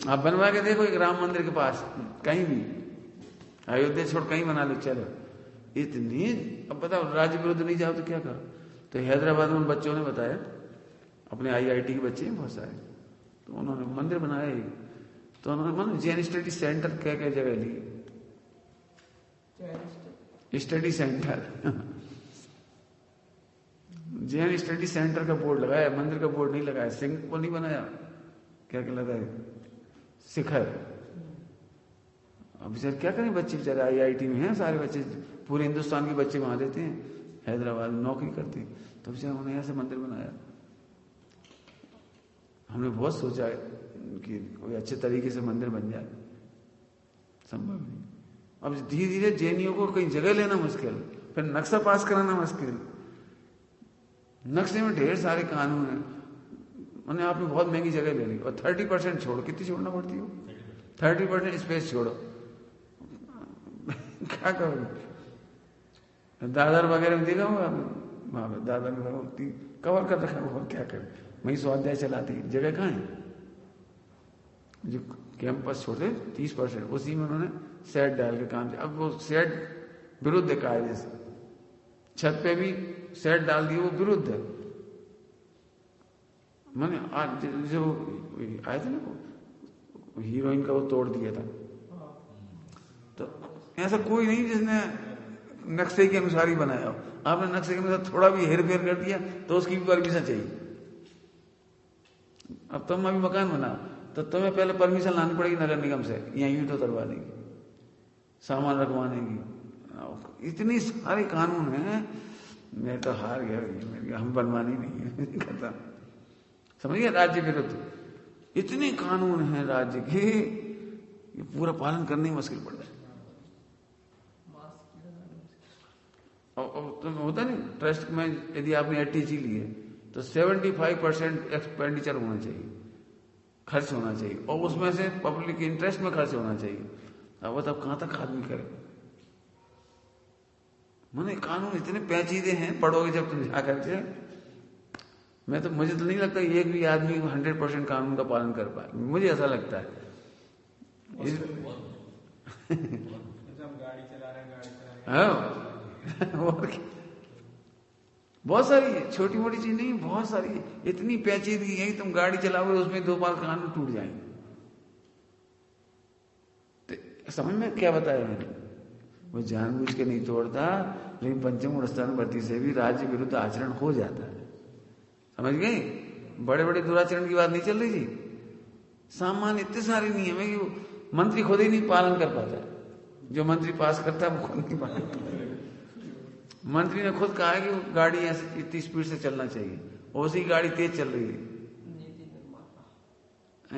आप बनवा के देखो एक राम मंदिर के पास, कहीं भी, अयोध्या छोड़ कहीं बना लो, चलो इतनी। अब बताओ राज्य विरुद्ध नहीं जाओ तो क्या करो? तो हैदराबाद में बच्चों ने बताया, अपने IIT के बच्चे हैं बहुत सारे, तो उन्होंने मंदिर बनाया ही। तो उन्होंने जैन स्टडी सेंटर क्या क्या जगह ली, study centre Jain study centre का बोर्ड लगाया, मंदिर का बोर्ड नहीं लगाया। सिंह को नहीं बनाया, क्या कहलाता है, शिखर। अब बेचारे क्या करें बच्चे, बेचारे IIT में हैं सारे बच्चे, पूरे हिंदुस्तान के बच्चे वहां रहते हैं, हैदराबाद में नौकरी करते हैं। तो बेचारे उन्होंने ऐसे मंदिर बनाया। हमने बहुत सोचा कि कोई अच्छे तरीके से मंदिर बन जाए, संभव नहीं। अब धीरे धीरे जैनियों को कहीं जगह लेना मुश्किल, फिर नक्शा पास कराना मुश्किल। नक्शे में ढेर सारे कानून हैं, मैंने आपने बहुत महंगी जगह ले ली, और 30% छोड़ो, कितनी छोड़ना पड़ती हो, 30% स्पेस छोड़ो, क्या करोगे? दादर वगैरह में देखा होगा, वहां पर दादर में कवर कर रखा है, क्या करें, वही स्वाध्याय चलाती है, जगह कहाँ है? जो कैंपस छोड़े 30%, उसी में उन्होंने सेट डाल के काम किया। अब वो सेट विरुद्ध है कायदे से, छत पे भी सेट डाल दिए, वो विरुद्ध है। मैंने आज जो आए थे ना, हीरोइन का वो तोड़ दिया था, तो ऐसा कोई नहीं जिसने नक्शे के अनुसार ही बनाया हो। आपने नक्शे के अनुसार थोड़ा भी हेर फेर कर दिया तो उसकी भी परमिशन चाहिए। अब तुम अभी मकान बनाओ तो तुम्हें पहले परमिशन लानी पड़ेगी नगर निगम से, यहाँ यूं तो करवाने की, सामान रखवाने की, इतनी सारे कानून हैं। मैं तो हार गया, हम बनवानी नहीं है कहता, समझिए राज्य विरुद्ध इतने कानून हैं राज्य के, ये पूरा पालन करने में मुश्किल पड़ रहा है। तो होता नहीं, ट्रस्ट में यदि आपने ATG ली है तो 75% एक्सपेंडिचर होना चाहिए, खर्च होना चाहिए, और उसमें से पब्लिक इंटरेस्ट में खर्च होना चाहिए। अब बताओ कहां तक आदमी करे? मैंने कानून इतने पेचीदे हैं, पढ़ोगे जब तुम जाकर के, मैं तो, मुझे तो नहीं लगता एक भी आदमी 100% कानून का पालन कर पाए, मुझे ऐसा लगता है। गाड़ी चला रहे हैं, और बहुत सारी छोटी मोटी चीज नहीं, बहुत सारी इतनी पेचीदगी है कि तुम गाड़ी चलाओगे उसमें 2 बार कानून टूट जाएंगे। तो समझ में क्या बताया मैंने, वो जानबूझ के नहीं तोड़ता, लेकिन पंचम गुण स्थान वर्ती से भी राज्य विरुद्ध आचरण हो जाता है। समझ गए? बड़े बड़े दुराचरण की बात नहीं चल रही थी, सामान्य इतने सारे नियम है कि मंत्री खुद ही नहीं पालन कर पाता। जो मंत्री पास करता है वो खुद नहीं पालन करता। मंत्री ने खुद कहा है कि गाड़ी ऐसे इतनी स्पीड से चलना चाहिए, और उसी गाड़ी तेज चल रही है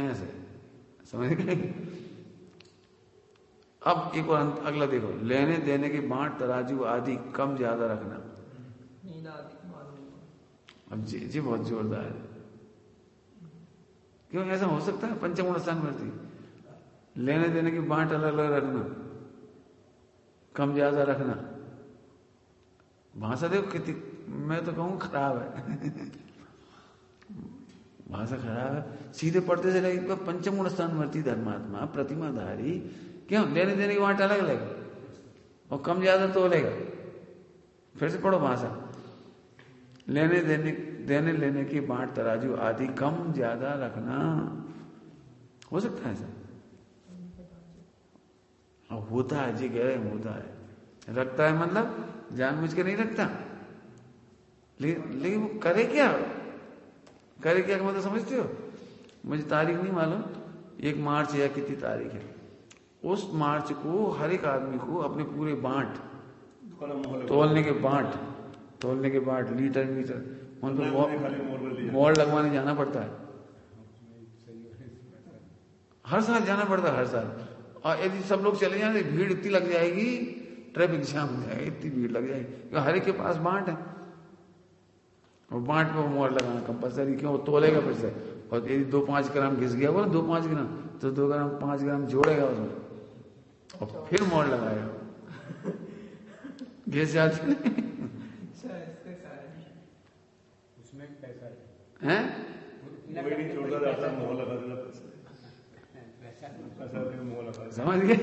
ऐसे, समझ गए? अब एक और अगला देखो, लेने देने की बांट तराजू आदि कम ज्यादा रखना। अब जी बहुत जोरदार है। क्यों ऐसा हो सकता है? पंचम गुण स्थान वर्ती, लेने देने की बांट अलग अलग रखना, कम ज्यादा रखना। भाषा देखो कितनी, मैं तो कहूँ खराब है भाषा खराब है। सीधे पढ़ते से लगे पंचम गुण स्थान वर्ती धर्मात्मा प्रतिमाधारी, क्यों लेने देने की बांट अलग अलग, और कम ज्यादा तो लेगा। फिर से पढ़ो भाषा। देने लेने की बांट तराजू आदि कम ज्यादा रखना हो सकता है ऐसा? अब होता है जी, कह रहे हैं होता है। रखता है मतलब जानबूझ के नहीं रखता, लेकिन वो करे क्या का मतलब समझते हो? मुझे तारीख नहीं मालूम, 1 मार्च या कितनी तारीख है, उस मार्च को हर एक आदमी को अपने पूरे बांट तोलने के बांट लीटर उन पर मोड़ लगवाने जाना पड़ता है। हर साल जाना पड़ता है, हर साल। और यदि सब लोग चले जाए तो भीड़ इतनी लग जाएगी, ट्रैफिक जाम हो जाएगा, इतनी भीड़ लग जाएगी। हर एक के पास बांट है और बांट पे मोहर लगाना कंपलसरी, क्यों? तोलेगा फिर से। और यदि 2-5 ग्राम घिस गया बोला 2-5 ग्राम, तो 2 ग्राम 5 ग्राम जोड़ेगा उसमें और फिर मोहर लगाएगा। घिस जाते उसमें पैसा हैं? समझ गए?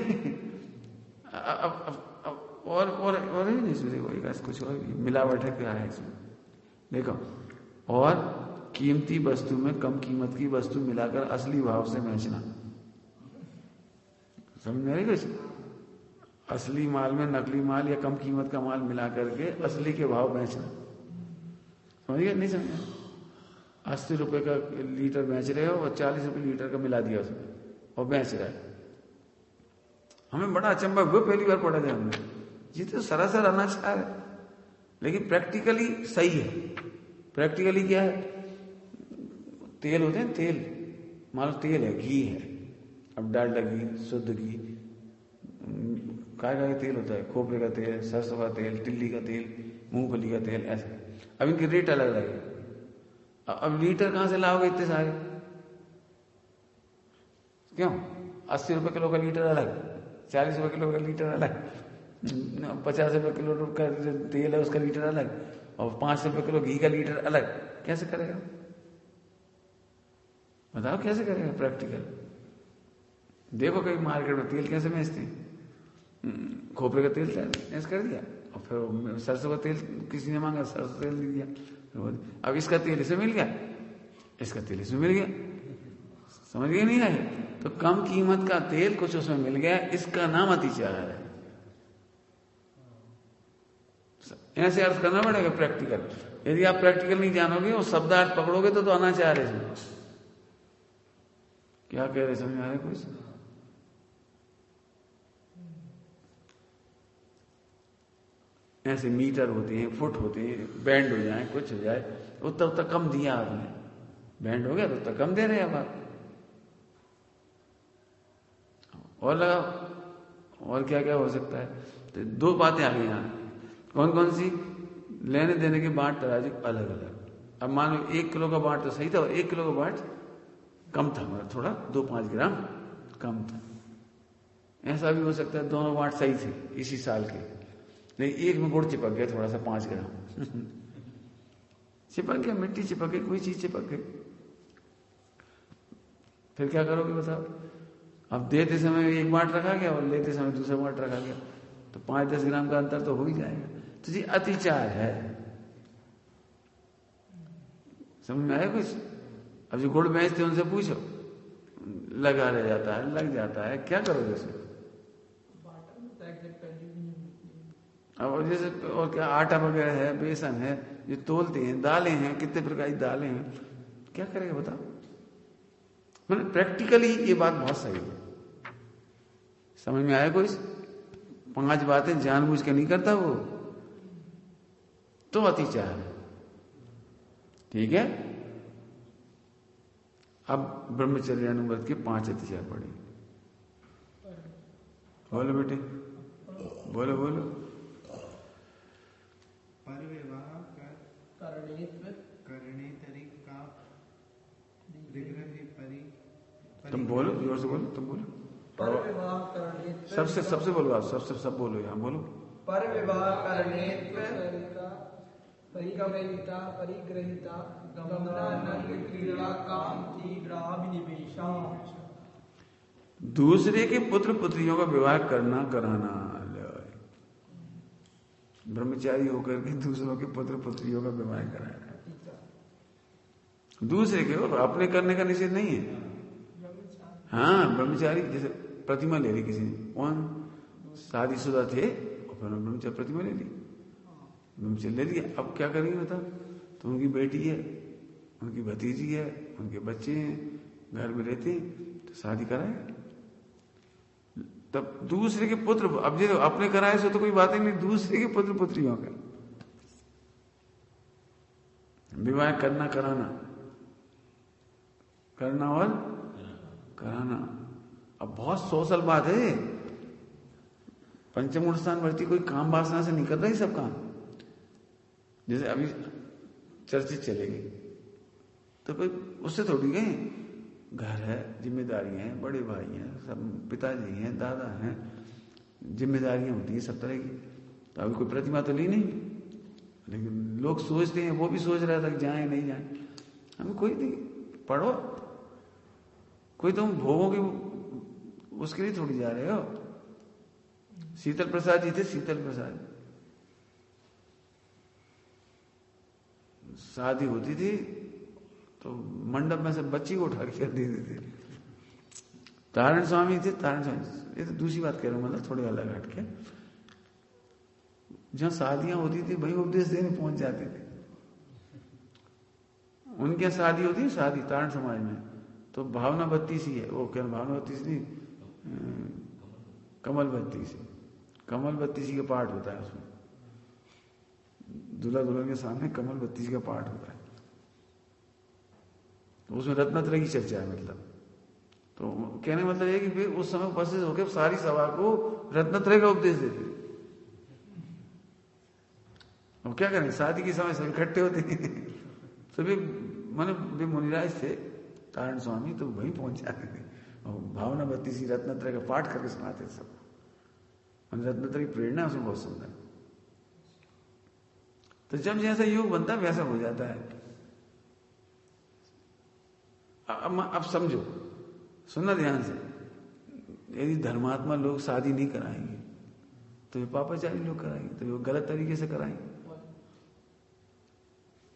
अब और भी नहीं सुने कोई, कुछ और मिलावट है क्या है इसमें? देखो, और कीमती वस्तु में कम कीमत की वस्तु मिलाकर असली भाव से बेचना। समझ में आ रही कुछ? असली माल में नकली माल या कम कीमत का माल मिला करके असली के भाव बेचना। समझिए? नहीं समझे? 80 रुपए का लीटर बेच रहे हो और 40 रुपए लीटर का मिला दिया उसमें और बेच रहा है। हमें बड़ा अचंभा हुआ, पहली बार पढ़ा था हमने, ये तो सरासर अनाचार है, लेकिन प्रैक्टिकली सही है। प्रैक्टिकली क्या है? तेल होते हैं, तेल मान लो तेल है, घी है, अब डालडा घी, शुद्ध घी, काय तेल होता है, खोपरे का तेल, सरसों का तेल, तिल्ली का तेल, मूंगफली का तेल, ऐसे। अब इनके रेट अलग अलग है। अब लीटर कहां से लाओगे इतने सारे? क्यों? 80 रुपए किलो का लीटर अलग, 40 रुपए किलो का लीटर अलग, 50 रुपए किलो का तेल है उसका लीटर अलग, और 5 रुपए किलो घी का लीटर अलग। कैसे करेगा? बताओ कैसे करेगा? प्रैक्टिकल देखो, कहीं मार्केट में तेल कैसे बेचते हैं। खोपरे का तेल ऐसे कर दिया, और फिर सरसों का तेल किसी ने मांगा, सरसों तेल दे दिया। अब इसका तेल इसे मिल गया, इसका तेल इसमें मिल गया। समझ गए नहीं आए? तो कम कीमत का तेल कुछ उसमें मिल गया, इसका नाम अतिचार है। ऐसे अर्थ करना पड़ेगा प्रैक्टिकल। यदि आप प्रैक्टिकल नहीं जानोगे और शब्दार्थ पकड़ोगे तो अनाचार है इसमें। क्या कह रहे, समझ में आ रहा है कुछ? ऐसे मीटर होते हैं, फुट होते हैं, बैंड हो जाए, कुछ हो जाए, उतना कम दिया आपने, बैंड हो गया तो उतना कम दे रहे हैं अब आप। और लगाओ, और क्या क्या हो सकता है? तो 2 बातें आ गई यहां। कौन कौन सी? लेने देने के बांट तराजू अलग अलग। अब मान लो 1 किलो का बांट तो सही था और 1 किलो का बांट कम था, मतलब थोड़ा 2-5 ग्राम कम था। ऐसा भी हो सकता है दोनों बांट सही थे इसी साल के, लेकिन एक में गुड़ चिपक गया थोड़ा सा 5 ग्राम चिपक गया, मिट्टी चिपक गई, कोई चीज चिपक गई, फिर क्या करोगे बताओ? अब देते समय एक बांट रखा गया और लेते समय दूसरा बांट रखा गया, तो 5-10 ग्राम का अंतर तो हो ही जाएगा। तो जी अतिचार है। समझ में आया कुछ? अब जो गुड़ बेचते उनसे पूछो, लगा रह जाता है, लग जाता है, क्या करोगे उसमें? अब जैसे और क्या, आटा वगैरह है, बेसन है, जो तोलते हैं, दालें हैं, कितने प्रकार की दालें हैं, क्या करेगा बताओ? मैंने प्रैक्टिकली ये बात बहुत सही है। समझ में आया कोई? 5 बातें जानबूझ के नहीं करता वो, तो अतिचार है। ठीक है? अब ब्रह्मचर्य अनुव्रत के 5 अतिचार पढ़े। बोलो बेटे, बोलो बोलो। तुम बोलो, जोर से बोलो, तुम बोलो। सबसे बोलो आप, सब बोलो, यहाँ बोलो। पर विवाह करणेत्व परिगमिता परिग्रहिता गमनानंद क्रीड़ा काम तीव्राभिनिवेशा। दूसरे के पुत्र पुत्रियों का विवाह करना कराना। ब्रह्मचारी होकर के दूसरों के पुत्र पुत्रियों का विवाह कराया। दूसरे के, अपने करने का निषेध नहीं है। हाँ, ब्रह्मचारी जैसे प्रतिमा ले ली किसी ने, कौन शादीशुदा थे और फिर ब्रह्मचारी प्रतिमा ले ली, ब्रह्मचारी ले लिया। अब क्या करेंगे बता? तो उनकी बेटी है, उनकी भतीजी है, उनके बच्चे हैं, घर में रहते हैं, तो शादी कराए। तब दूसरे के पुत्र, अब जो अपने कराए सो तो कोई बात ही नहीं, दूसरे के पुत्र पुत्रियों का विवाह करना, करना और कराना। अब बहुत सोशल बात है। पंचम गुण स्थान वर्ती कोई काम वासना से नहीं कर रही सब काम। जैसे अभी चर्चित चलेगी तो कोई उससे थोड़ी गए, घर है, जिम्मेदारियां हैं, बड़े भाई हैं, सब पिताजी हैं, दादा हैं, जिम्मेदारियां होती हैं सब तरह की। तो अभी कोई प्रतिमा तो ली नहीं, लेकिन लोग सोचते हैं, वो भी सोच रहा था कि जाए नहीं जाए। हमें कोई नहीं, पढ़ो, कोई तुम भोगों की उसके लिए थोड़ी जा रहे हो। शीतल प्रसाद जी थे, शीतल प्रसाद, शादी होती थी तो मंडप में से बच्ची को उठा के दे देते थे। तारण स्वामी थे, तारण स्वामी, ये तो दूसरी बात कह रहा हूं, मतलब थोड़े अलग हट के। जहां शादियां होती थी वहीं उपदेश देने पहुंच जाते थे। उनके शादी होती है, शादी तारण समाज में तो भावना बत्ती सी है, वो क्या भावना बत्ती सी नहीं, कमल बत्ती सी, कमल बत्ती सी का पाठ होता है उसमें। दूल्हा दुल्हन के सामने कमल बत्ती सी का पाठ होता है, तो उसमें रत्नत्रय की चर्चा है। मतलब तो कहने मतलब ये कि फिर उस समय उपस्थित होकर सारी सभा को रत्नत्रय का उपदेश देते। अब क्या करें, शादी के समय सब इकट्ठे होते हैं, सभी माने वे मुनिराज थे तारण स्वामी, तो वहीं पहुंच जाते थे और भावना बत्ती सी रत्नत्रय का पाठ करके सुनाते थे सबको। रत्नत्रय की प्रेरणा उसमें बहुत सुंदर। तो जब जैसा योग बनता है वैसा हो जाता है। अब समझो, सुनना ध्यान से, यदि धर्मात्मा लोग शादी नहीं कराएंगे तो ये पापाचारी लोग कराएंगे, तो ये गलत तरीके से कराएंगे।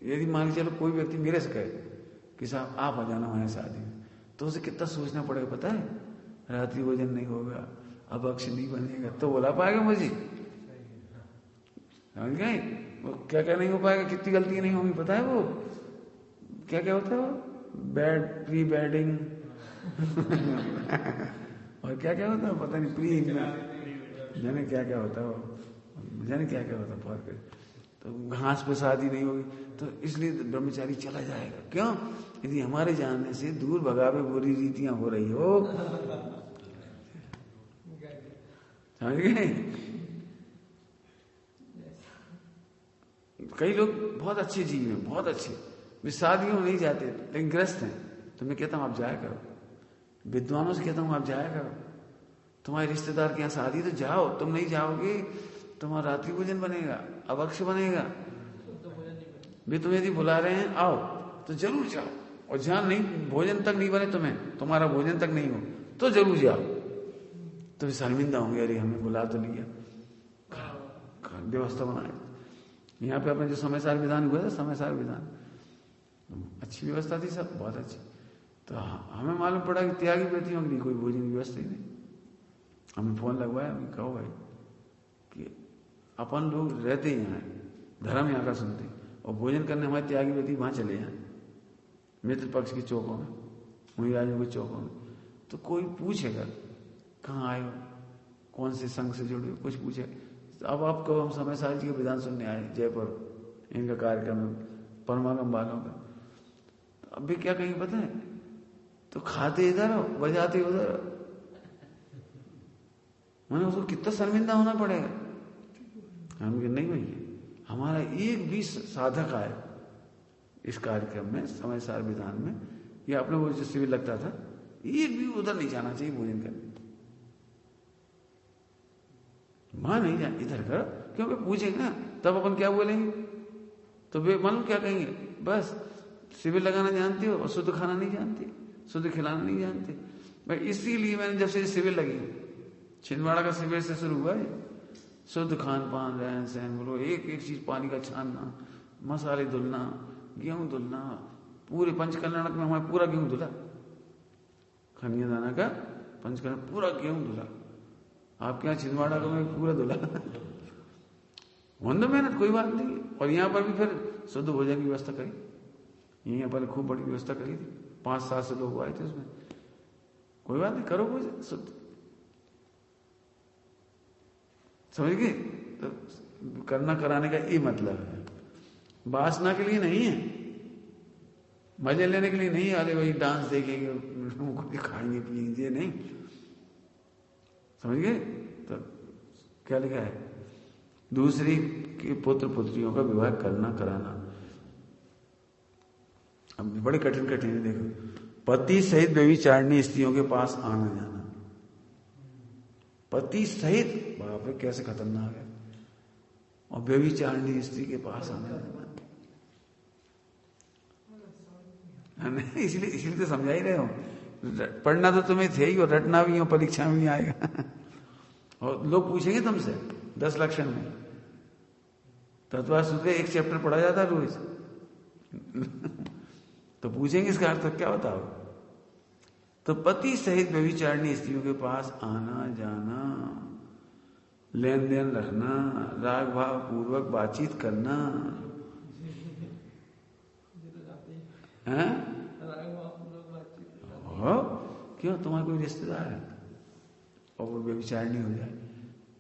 यदि मान के चलो कोई व्यक्ति मेरे से कहे कि साहब आप आ जाना हमारे शादी में, तो उसे कितना सोचना पड़ेगा पता है? रात्रि भोजन नहीं होगा, अभक्ष नहीं बनेगा, तो बोला पाएगा मुझे? समझ गए? वो क्या क्या नहीं हो पाएगा, कितनी गलतियां नहीं होंगी पता है? वो क्या क्या होता है, वो बैड प्री बैडिंग और क्या क्या होता है पता नहीं, प्री जाने क्या क्या होता है, वो जाने क्या क्या होता है बहुत। तो घास पे शादी नहीं होगी, तो इसलिए ब्रह्मचारी चला जाएगा। क्यों? यदि हमारे जानने से दूर भगावे बुरी रीतियां हो रही हो, समझ गए? कई लोग बहुत अच्छे जीव हैं, बहुत अच्छे, वे शादियों में नहीं जाते लेकिन ग्रस्त हैं, तो मैं कहता हूं आप जाया करो। विद्वानों से कहता हूं आप जाया करो, तुम्हारे रिश्तेदार के यहाँ शादी, तो जाओ। तुम नहीं जाओगे तुम्हारा रात्रि भोजन बनेगा, अभक्ष बनेगा। वे तुम्हें यदि बुला रहे हैं आओ तो जरूर जाओ, और जहां नहीं भोजन तक नहीं बने तुम्हें, तुम्हारा भोजन तक नहीं हो तो जरूर जाओ। तो शर्मिंदा होंगे, अरे हमें बुला तो लिया, व्यवस्था बनाए। यहाँ पे अपने जो समयसार विधान हुआ था, समयसार विधान अच्छी व्यवस्था थी, सब बहुत अच्छी। तो हमें मालूम पड़ा कि त्यागी व्यक्तियों के लिए कोई भोजन की व्यवस्था ही नहीं। हमने फोन लगवाया, हमें कहो भाई कि अपन लोग रहते ही यहाँ, धर्म यहाँ का सुनते, और भोजन करने हमारे त्यागी व्यक्ति वहां चले जाए, मित्र पक्ष के चौकों में, मुनिराजों के चौकों में। तो कोई पूछेगा कहाँ आए हो, कौन से संघ से जुड़े हो, कुछ पूछेगा। अब आपको हम समयसार जी का विधान सुनने आए जयपुर, इनका कार्यक्रम है परमागम वालों का। तो अब भी क्या कहेंगे पता है? तो खाते इधर हो, बजाते उधर हो। मैंने उसको कितना शर्मिंदा होना पड़ेगा। हम नहीं भैया, हमारा एक भी साधक आए इस कार्यक्रम में, समयसार विधान में, या अपने वो जो शिविर लगता था, एक भी उधर नहीं जाना चाहिए भोजन करने। वहां नहीं जाए, इधर कर, क्योंकि पूछेंगे ना तब अपन क्या बोलेंगे, तो वे मालूम क्या कहेंगे, बस शिविर लगाना जानते हो और शुद्ध खाना नहीं जानते, शुद्ध खिलाना नहीं जानते। भाई इसीलिए मैंने जब से शिविर लगी, छिंदवाड़ा का शिविर से शुरू हुआ है, शुद्ध खान पान, रहन सहन, बोलो एक एक चीज, पानी का छानना, मसाले धुलना, गेहूं धुलना, पूरे पंचकल्याणक में हमारे पूरा गेहूं धुला, खनिया दाना का पंचकल्याण पूरा गेहूं धुला। आपके यहाँ छिंदवाड़ा का में पूरा धुला। वंदो मेहनत, कोई बात नहीं। और यहाँ पर भी फिर शुद्ध भोजन की व्यवस्था करी, यहाँ पर खूब बड़ी व्यवस्था करी थी, 500-700 लोग आए थे उसमें। कोई बात नहीं, करो भोजन शुद्ध, समझ गए? तो करना कराने का ये मतलब है, वासना के लिए नहीं है, मजे लेने के लिए नहीं। अरे वही डांस देखेंगे, खाएंगे पिएंगे, नहीं, समझ गए? तो क्या लिखा है? दूसरी के पुत्र पुत्रियों का विवाह करना कराना। अब बड़े कठिन कठिन है, देखो, पति सहित व्यभिचारिणी स्त्रियों के पास आना जाना। पति सहित, बाप रे कैसे खतरनाक है। और व्यभिचारिणी स्त्री के पास आना जाना, इसलिए तो समझा ही रहे हो। पढ़ना तो तुम्हें थे ही, और रटना भी हो, परीक्षा में भी आएगा। और लोग पूछेंगे तुमसे 10 लक्षण में, तत्वासूत्र एक चैप्टर पढ़ा जाता है रोज। तो पूछेंगे इसका अर्थ क्या बताओ? तो पति सहित व्यभिचारिणी स्त्रियों के पास आना जाना, लेन देन रखना, राग भाव पूर्वक बातचीत करना, हैं? क्यों? तुम्हारा कोई रिश्तेदार है और वो व्यभिचारिणी हो जाए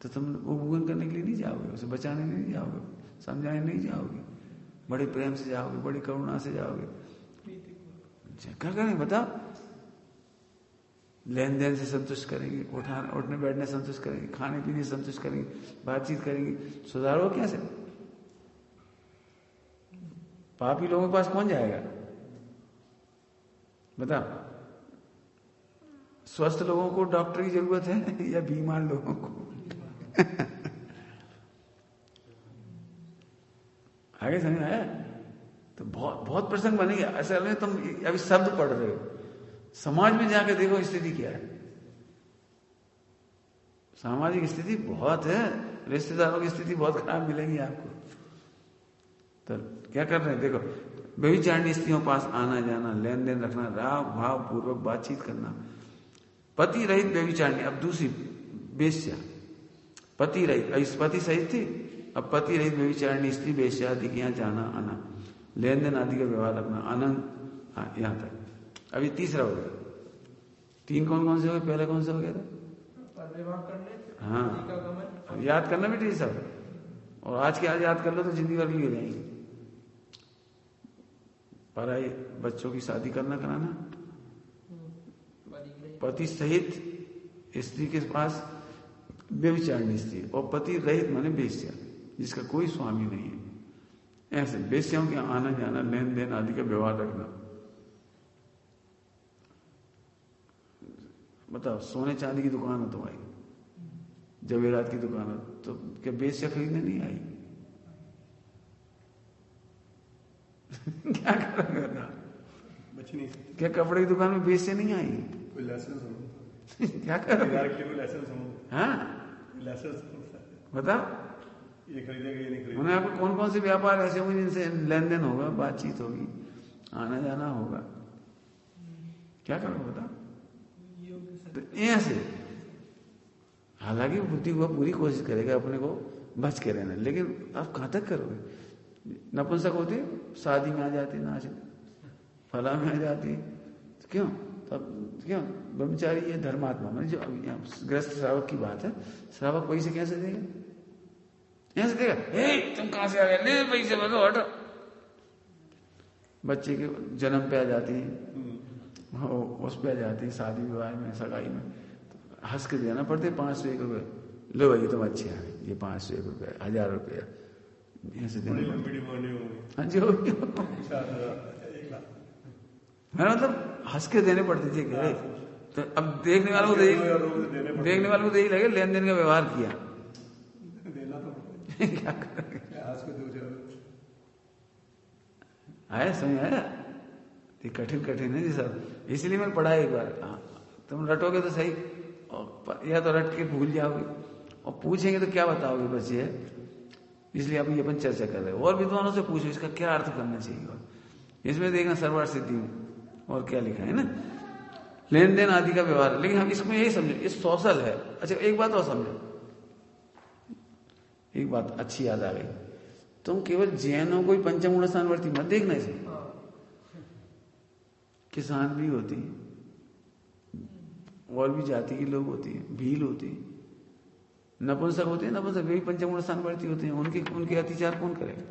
तो तुम उपभोगन करने के लिए नहीं जाओगे, उसे बचाने नहीं जाओगे, समझाने नहीं जाओगे, बड़े प्रेम से जाओगे, बड़ी करुणा से जाओगे। क्या करेंगे बताओ? लेन देन से संतुष्ट करेंगे, उठने बैठने संतुष्ट करेंगे, खाने पीने से संतुष्ट करेंगे, बातचीत करेंगे, सुधारो कैसे? पापी लोगों के पास कौन जाएगा बताओ? स्वस्थ लोगों को डॉक्टर की जरूरत है या बीमार लोगों को? आगे समझ आया? तो बहुत बहुत प्रसंग बनेंगे। ऐसा नहीं तुम अभी शब्द पढ़ रहे हो, समाज में जाके देखो स्थिति क्या है। सामाजिक स्थिति बहुत है, रिश्तेदारों की स्थिति बहुत खराब मिलेगी आपको। तो क्या कर रहे हैं देखो, व्यभिचारिणी स्त्रियों पास आना जाना, लेन देन रखना, राग भाव पूर्वक बातचीत करना। पति रहित व्यभिचारिणी, अब दूसरी वेश्या, पति रहित, पति सहित थी, अब पति रहित व्यभिचारिणी स्त्री वेश्या आदि के यहाँ जाना आना, लेन देन आदि का व्यवहार रखना, आनंद, यहां तक। अभी तीसरा हो गया। 3 कौन कौन से हो गए? पहला कौन सा हो गया था? हाँ, याद करना बेटे सब, और आज के आज याद कर लो तो जिंदगी भर लिए जाएंगे। पढ़ाई, बच्चों की शादी करना कराना, पति सहित स्त्री के पास व्यभिचारिणी स्त्री, और पति रहित माने वेश्या जिसका कोई स्वामी नहीं है। ऐसे वेश्याओं के आना जाना, लेन देन आदि का व्यवहार रखना। बताओ, सोने चांदी की दुकान हो तुम्हारी, जवेरात की दुकान हो, तो क्या वेश्या खरीदने नहीं आई? क्या करोगे ना? क्या कपड़े की दुकान में वेश्या नहीं आई? कोई लाइसेंस हो? क्या करोगे? हाँ बताओ, ये खरीदेगा ये नहीं खरीदेगा। उन्हें आपको कौन कौन से व्यापार ऐसे होंगे जिनसे लेन देन होगा, बातचीत होगी, आना जाना होगा? क्या करोगे बताओ? तो ऐसे, हालांकि बुद्धि हुआ पूरी कोशिश करेगा अपने को बच के रहना, लेकिन आप कहां तक करोगे? नपुंसक होते शादी में आ जाते, नाच फला में आ जाती, तो क्यों? तब क्यों? ब्रह्मचारी ये धर्मात्मा, मैंने जो ग्रस्त श्रावक की बात है, श्रावक पैसे कैसे देगा? यहां से देगा, तुम कहां से आ गए, ले पैसे बनो, हटो। बच्चे के जन्म पे आ जाती है, उस पे आ जाती है, शादी विवाह में, सगाई में, तो हंस के देना पड़ते 501 रुपए। लो भाई तुम अच्छे आ गए, ये 501 रुपये, 1000 रुपया ऐसे देना। हाँ जी, मैं मतलब हंस के देने पड़ते थे। तो अब देखने वालों को तो यही लगे लेन देन का व्यवहार किया। क्या करेंगे? आया समझ आया? ये कठिन है जी सर, इसलिए मैंने पढ़ा एक बार। तुम रटोगे तो सही, या तो रट के भूल जाओगे, और पूछेंगे तो क्या बताओगे बच्चे, इसलिए अभी अपन चर्चा कर रहे हैं। और विद्वानों से पूछो इसका क्या अर्थ करना चाहिए, और इसमें देखना सर्वार्थ सिद्धि में और क्या लिखा है ना, लेन देन आदि का व्यवहार। लेकिन हम इसमें यही समझे ये सोशल है। अच्छा एक बात और समझो, एक बात अच्छी याद आ गई, तुम केवल जैनों को ही पंचम गुण स्थानवर्ती मत देखना इसे, किसान भी होती है, और भी जाति के लोग होती है, भील होती है, नपुंसक होते हैं, नपुंसक वे भी पंचम गुण स्थानवर्ती होते हैं, उनके अत्याचार कौन करेगा?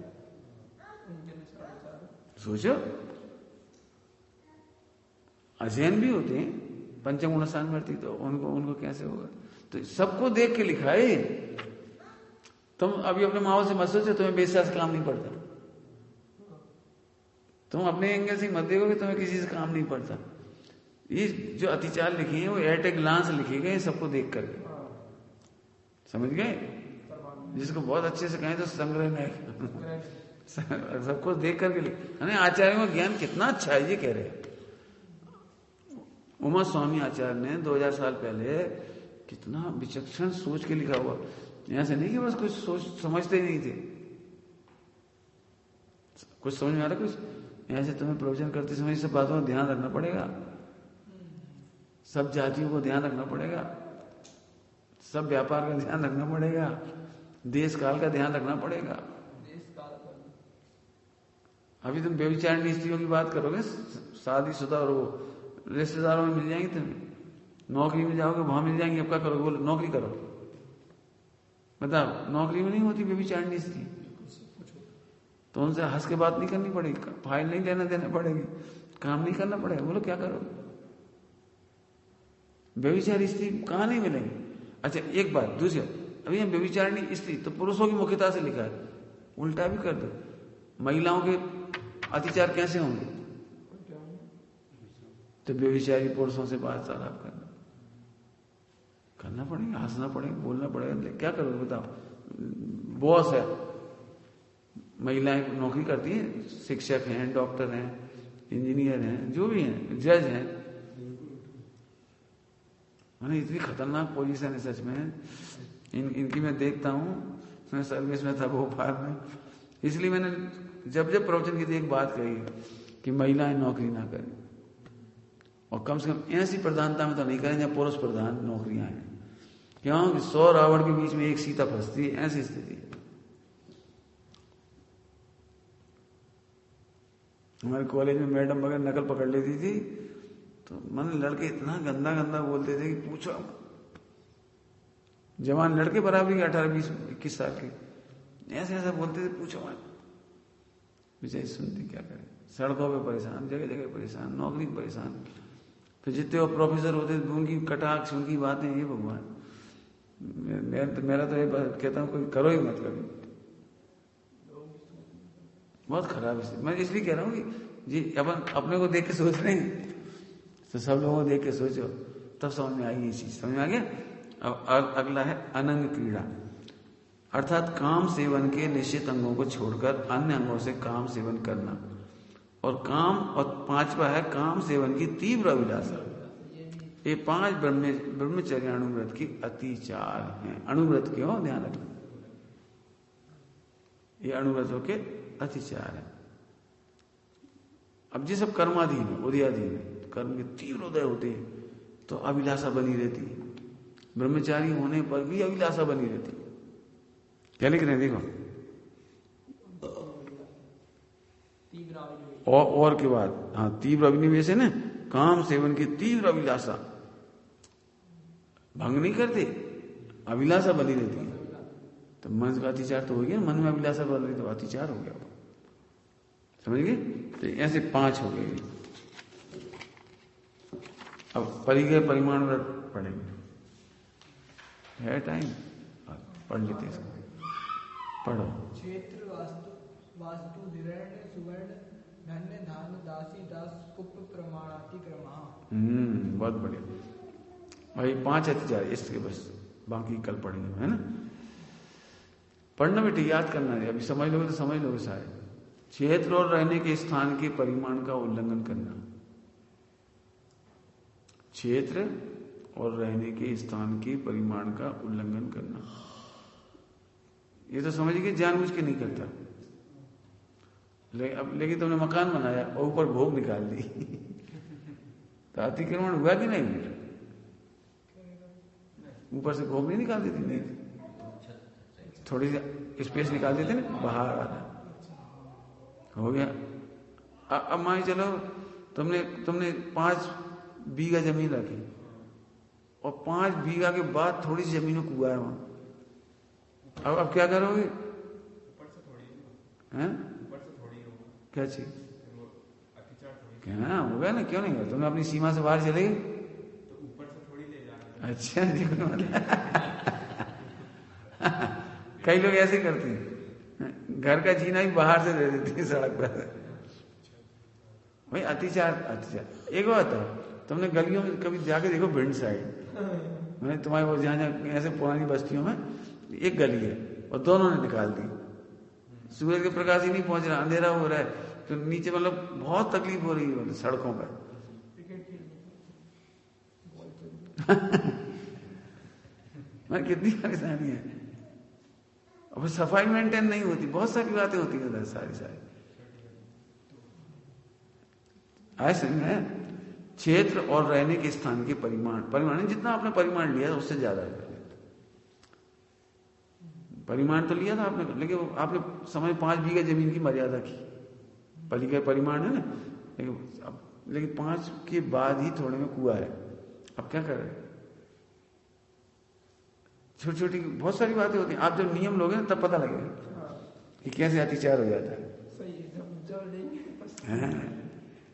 सोचो, अजैन भी होते हैं पंचम गुण स्थानवर्ती, तो उनको कैसे होगा? तो सबको देख के लिखा है। तुम अभी अपने माहौल से मत सोचो तुम्हें बेसा से काम नहीं पड़ता, तुम अपने एंगल से मत देखो कि तुम्हें किसी से काम नहीं पड़ता। ये जो अतिचार लिखे हैं वो एट ए ग्लांस लिखे गए सबको देख करके, समझ गए? जिसको बहुत अच्छे से कहें तो संग्रह नहीं सबको देख करके लिखे। आचार्यों का ज्ञान कितना अच्छा है ये कह रहे हैं। उमा स्वामी आचार्य ने 2000 साल पहले कितना विचक्षण सोच के लिखा हुआ, ऐसे नहीं कि बस कुछ सोच समझते ही नहीं थे, कुछ समझ में आ रहा कुछ ऐसे तुम्हें प्रवचन करते समय सब बातों का ध्यान रखना पड़ेगा, सब जातियों को ध्यान रखना पड़ेगा, सब व्यापार का ध्यान रखना पड़ेगा, देश काल का ध्यान रखना पड़ेगा। अभी तुम व्यभिचारिणी स्त्रियों की बात करोगे, शादीशुदा और वो रिश्तेदारों में मिल जाएंगे, तुम्हें नौकरी में जाओगे वहां मिल जाएंगे, अब क्या करोगे? बोलो नौकरी करो, बताओ नौकरी में नहीं होती व्यभिचारिणी स्त्री, तो उनसे हंस के बात नहीं करनी पड़ेगी, फाइल नहीं देना पड़ेगी, काम नहीं करना पड़ेगा, बोलो क्या करोगे? व्यभिचारी स्त्री कहां नहीं मिलेंगे। अच्छा एक बात दूसरी, अभी हम व्यभिचारिणी स्त्री तो पुरुषों की मुख्यता से लिखा है, उल्टा भी कर दो, महिलाओं के अत्याचार कैसे होंगे? तो व्यभिचारी पुरुषों से वार्तालाप करना पड़ेगा, हंसना पड़ेगा, बोलना पड़ेगा, क्या करोगे बताओ? बॉस है, महिलाएं नौकरी करती हैं, शिक्षक हैं, डॉक्टर हैं, इंजीनियर हैं, जो भी हैं, जज हैं, मैंने इतनी खतरनाक पोजीशन है सच में। इनकी मैं देखता हूं, मैं सर्विस में था भोपाल में, इसलिए मैंने जब प्रवचन की थी एक बात कही कि महिलाएं नौकरी ना करें, और कम से कम ऐसी प्रधानता में तो नहीं करें जहां पुरुष प्रधान नौकरियां हैं। क्यों कि 100 रावण के बीच में एक सीता फंसती है, ऐसी स्थिति है। हमारे कॉलेज में मैडम वगैरह नकल पकड़ लेती थी, तो मन लड़के इतना गंदा गंदा बोलते थे कि पूछो, जवान लड़के बराबर 18, 20, 21 साल के, ऐसे ऐसा बोलते थे पूछो मत। बेचारी सुनती क्या करें, सड़कों पे परेशान, जगह जगह परेशान, नौकरी परेशान, फिर जितने वो प्रोफेसर होते थे उनकी कटाक्ष, उनकी बातें, ये भगवान, मेरा तो ये कहता हूँ कोई करो ही मत कभी, बहुत खराब है। मैं इसलिए कह रहा हूँ कि जी अपन अपने को देख के सोच रहे हैं, तो सब लोगों को देख के सोचो, तब समझ में आएगी ये चीज। समझ में आ गया? अब अगला है अनंग क्रीड़ा, अर्थात काम सेवन के निश्चित अंगों को छोड़कर अन्य अंगों से काम सेवन करना, और 5वां है काम सेवन की तीव्र अभिलाषा। ये 5 ब्रह्मचर्य अणुव्रत की अतिचार हैं। अणुव्रत क्यों ध्यान रखना, ये अणुव्रतों के अतिचार है। अब ये सब कर्माधीन है, उदयाधीन है, कर्म के तीव्र उदय होते हैं तो अभिलाषा बनी रहती है, ब्रह्मचारी होने पर भी अभिलाषा बनी रहती है। क्या लिख रहे हैं देखो, और के बाद हाँ तीव्र अभिनिवेश है ना, काम सेवन की तीव्र अभिलाषा, भंग नहीं करते, अभिलाषा बनी रहती है। तो मन का अतिचार तो हो गया, मन में अभिलाषा बन रही तो अतिचार हो गया, समझ गए? तो ऐसे 5 हो गए। अब परिगय परिमाण व्रत पढ़ेंगे, है टाइम, पढ़ लेते इसको, पढ़ो। क्षेत्र वास्तु हिरण्य सुवर्ण धन्य धान दासी दास कुप प्रमाणाति क्रमा। बहुत बढ़िया भाई, 5 अतिचार इसके बस, बाकी कल पढ़ेंगे, है ना? पढ़ना बेटे, याद करना है, अभी समझ लोगे तो समझ लोगे सारे। क्षेत्र और रहने के स्थान के परिमाण का उल्लंघन करना, क्षेत्र और रहने के स्थान के परिमाण का उल्लंघन करना। ये तो समझ के जानबूझ के नहीं करता। लेकिन तुमने मकान बनाया और ऊपर भोग निकाल दी तो अतिक्रमण हुआ कि नहीं? ऊपर से भोग नहीं निकाल देती? नहीं, थोड़ी सी स्पेस निकाल देते ना, बाहर आना हो गया। अब मान चलो तुमने 5 बीघा जमीन रखी और 5 बीघा के बाद थोड़ी सी जमीन में कुआ है वहां। अब क्या करोगे? ऊपर से थोड़ी हैं? ऊपर से थोड़ी होगा क्या चीज? अतिचार थोड़ी क्या होगा ना, क्यों नहीं? तुमने अपनी सीमा से बाहर चले गए तो ऊपर से थोड़ी ले जाना। अच्छा जी कई लोग ऐसे करते हैं, घर का जीना ही बाहर से दे देते हैं सड़क पर। भाई अतिचार एक बात है, तुमने गलियों में कभी जाके देखो भिंड साइड, मैंने तुम्हारे वो जहाँ ऐसे पुरानी बस्तियों में एक गली है और दोनों ने निकाल दी। सूरज के प्रकाश ही नहीं पहुंच रहा, अंधेरा हो रहा है, तो नीचे मतलब बहुत तकलीफ हो रही है मतलब सड़कों पर। मैं कितनी परेशानी है। अब सफाई मेंटेन नहीं होती, बहुत सारी बातें होती हैं सारी ऐसे में क्षेत्र और रहने के स्थान के परिमाण जितना आपने परिमाण लिया था उससे ज्यादा है। परिमाण तो लिया था आपने, लेकिन आपने समझ 5 बीघा जमीन की मर्यादा की, पली का परिमाण है ना, लेकिन 5 के बाद ही थोड़े में कुआ है। अब क्या कर रहे हैं? छोटी छोटी बहुत सारी बातें होती हैं। आप जब नियम लोगे ना तब पता लगेगा कि कैसे अतिचार हो जाता है। सही है,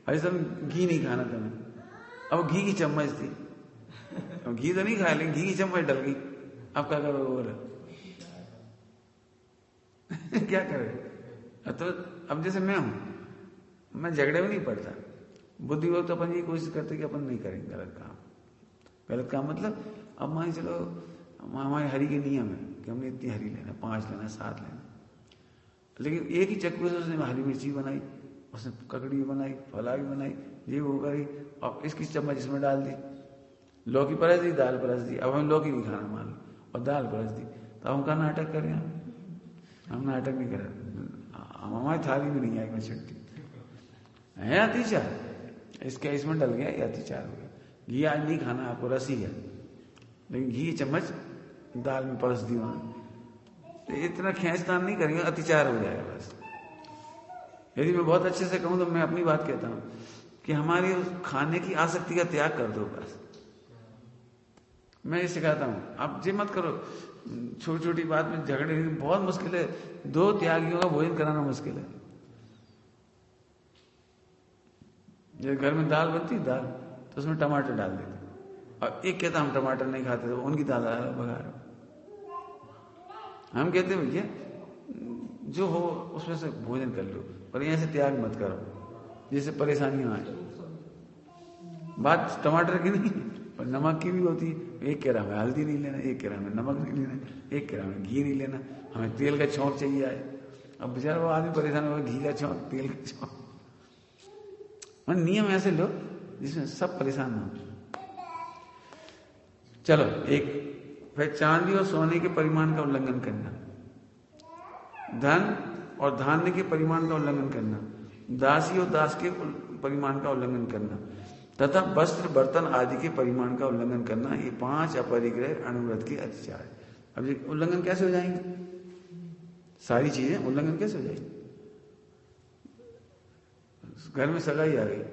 अरे सब घी नहीं खाना तुम्हें, अब घी की चम्मच थी, अब घी तो नहीं खाया लेकिन घी की चम्मच डल गई, अब क्या करोगे? बोला क्या करे? तो अब जैसे मैं हूं, मैं झगड़े में नहीं पड़ता, बुद्धि वक्त तो अपन ये कोशिश करते कि अपन नहीं करेंगे गलत काम मतलब अब मान चलो हमारे हरि के नियम है कि हमने इतनी हरी लेना, 5 लेना, 7 लेना, लेकिन एक ही चक्कू से उसने हरी मिर्ची बनाई, उसने ककड़ी बनाई, फला भी बनाई, ये वो करी, और इसकी चम्मच इसमें डाल दी, लौकी परस दी, दाल परस दी। अब हमें लौकी नहीं खाना मान लो और दाल परस दी, तो हम का नाटक करें? हम नाटक नहीं करें, हमारी थाली में नहीं आएगी छुट्टी है। अतिचार इसमें डल गया, ये अतिचार हो गया। घी आज नहीं खाना आपको, रसी है, लेकिन घी की चम्मच दाल में परस दी उन्होंने, तो इतना खींचतान नहीं करेंगे, अतिचार हो जाएगा बस। यदि मैं बहुत अच्छे से कहूं तो मैं अपनी बात कहता हूं कि हमारी उस खाने की आसक्ति का त्याग कर दो बस। मैं ये सिखाता हूं, आप जी मत करो, छोटी छोटी बात में झगड़े, बहुत मुश्किल है। 2 त्यागियों का भोजन कराना मुश्किल है। जब घर में दाल बनती दाल तो उसमें टमाटर डाल देते, और एक कहता हम टमाटर नहीं खाते, तो उनकी दाल भगा रहे। हम कहते भैया जो हो उसमें से भोजन कर लो, पर यहाँ से त्याग मत करो जिससे परेशानी आए। बात टमाटर की नहीं पर नमक की भी होती है। एक कह रहा हमें हल्दी नहीं लेना, एक कह रहा हमें नमक नहीं लेना, एक कह रहा हमें घी नहीं लेना, हमें तेल का छौंक चाहिए आए। अब बेचारा वो आदमी परेशान होगा, घी का छौंक, तेल का छौंक। नियम ऐसे लो जिसमें सब परेशान हो। चलो एक फिर चांदी और सोने के परिमाण का उल्लंघन करना, धन और धान्य के परिमाण का उल्लंघन करना, दासी और दास के परिमाण का उल्लंघन करना तथा वस्त्र बर्तन आदि के परिमाण का उल्लंघन करना, ये 5 अपरिग्रह अणुव्रत के अतिचार है। अब ये उल्लंघन कैसे हो जाएंगे? सारी चीजें उल्लंघन कैसे हो जाएंगी? घर में सगाई आ गई,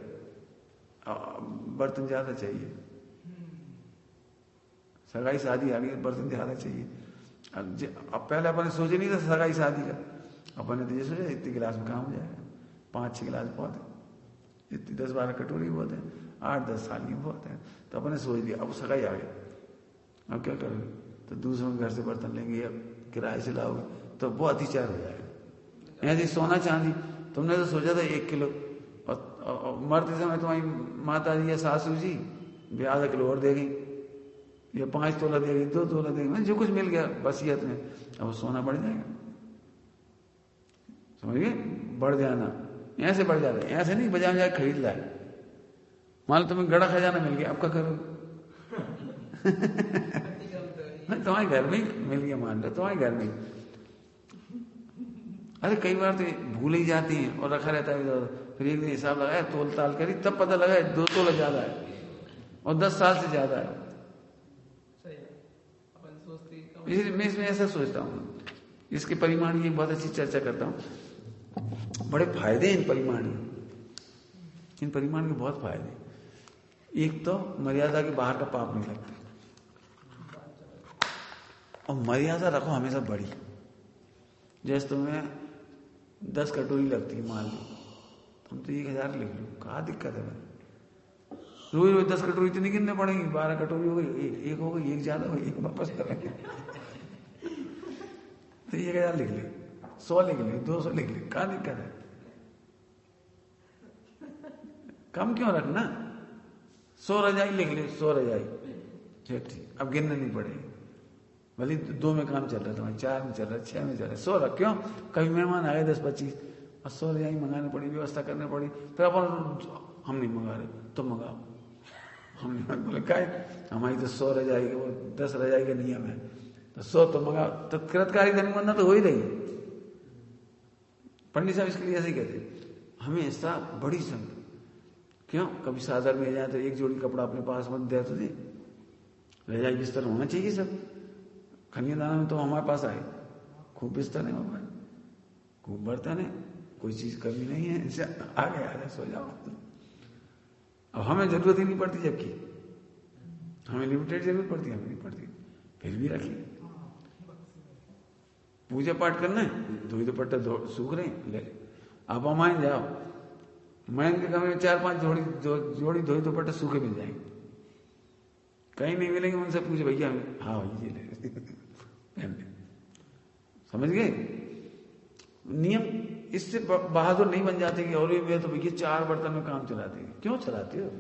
बर्तन ज्यादा चाहिए, सगाई शादी आ गई, बर्तन ज्यादा चाहिए। अब पहले अपन ने सोचे नहीं था सगाई शादी का, अपन ने तो ये सोचा इतने गिलास में काम हो जाएगा, 5-6 गिलास बहुत है, इतनी 10-12 कटोरी बहुत है, 8-10 थाली बहुत है, तो अपन ने सोच लिया। अब सगाई आ गई, अब क्या करोगे? तो दूसरों के घर से बर्तन लेंगे या किराए से लाओगे, तो वो अतिचार हो जाएगा। ऐसे सोना चांदी तुमने तो सोचा था 1 किलो, और मरते समय तुम्हारी माता जी या सासू जी भी आधा किलो और दे गई, या 5 तोला दे गई, 2 तोला दे गई, जो कुछ मिल गया वसीयत में, अब सोना बढ़ जाएगा। समझिए, बढ़ जाना ऐसे बढ़ जाता है, ऐसे नहीं बजा खरीद लाए। मान लो तुम्हें गड़ा खजाना मिल गया, अब क्या करोगे? तुम्हारे घर में ही मिल गया, मान लो तुम्हारे घर में ही। अरे कई बार तो भूल ही जाती हैं और रखा रहता है इधर, फिर एक दिन हिसाब लगाया, तोल ताल करी, तब पता लगा 2 तोला ज्यादा है और 10 साल से ज्यादा है। इसलिए मैं इसमें ऐसा सोचता हूँ, इसके परिमाण की बहुत अच्छी चर्चा करता हूँ। बड़े फायदे इन परिमाण के, इन परिमाण के बहुत फायदे। एक तो मर्यादा के बाहर का पाप नहीं लगता, और मर्यादा रखो हमेशा बड़ी। जैसे तुम्हें 10 कटोरी लगती है, मान लो तुम तो 1000 लिख लो, कहाँ दिक्कत है भाई? रोज रोज 10 कटोरी इतनी गिनने पड़ेंगी, 12 कटोरी हो गई, एक हो गई, एक ज्यादा हो गई, एक वापस करेंगे तो 1000 लिख ले, 100 लिख ले, 200 लिख ले, कहाँ दिक्कत है? कम क्यों रखना? 100 रजाई लिख ले, 100 रजाई, ठीक, अब गिनने नहीं पड़ेगी। भले 2 में काम चल रहा था, 4 में चल रहा है, 6 में चल रहा है, 100 रख। क्यों? कभी मेहमान आ गए 10-25 और 100 रजाई मंगानी पड़ी, व्यवस्था करनी पड़ी, फिर अपन हम नहीं मंगा रहे, तुम मंगाओ। हमने बोले क्या हमारी तो 100 रजाई, वो 10 रजाई का नियम है, तो 100 तो मंगा, तो कृतकारी धर्मबंधन तो हो ही रही। पंडित साहब इसके लिए ऐसे ही कहते, हमेशा बड़ी संख्या। क्यों? कभी सादर में जाए तो एक जोड़ी कपड़ा अपने पास मत दे, तो दे, रजाई बिस्तर होना चाहिए सब। खनियादाना में तो हमारे पास आए, खूब बिस्तर है हमारे, खूब बर्तन है, कोई चीज कमी नहीं है, इसे आगे आ जाए, सो जाओ। अब हमें जरूरत ही नहीं पड़ती, जबकि हमें लिमिटेड जरूरत पड़ती है, हमें नहीं पड़ती, फिर भी रखिए। पूजा पाठ करना है, धोई दुपट्टे सूख रहे हैं, ले आप अमाइन जाओ, मैन के कमरे में 4-5 जोड़ी धोई दुपट्टे सूखे मिल जाएंगे, कहीं नहीं मिलेंगे। उनसे पूछे भैया, हाँ भैया ले समझ गए नियम। इससे बहादुर नहीं बन जाते कि और भी तो भैया 4 बर्तन में काम चलाते हैं। क्यों चलाते हो?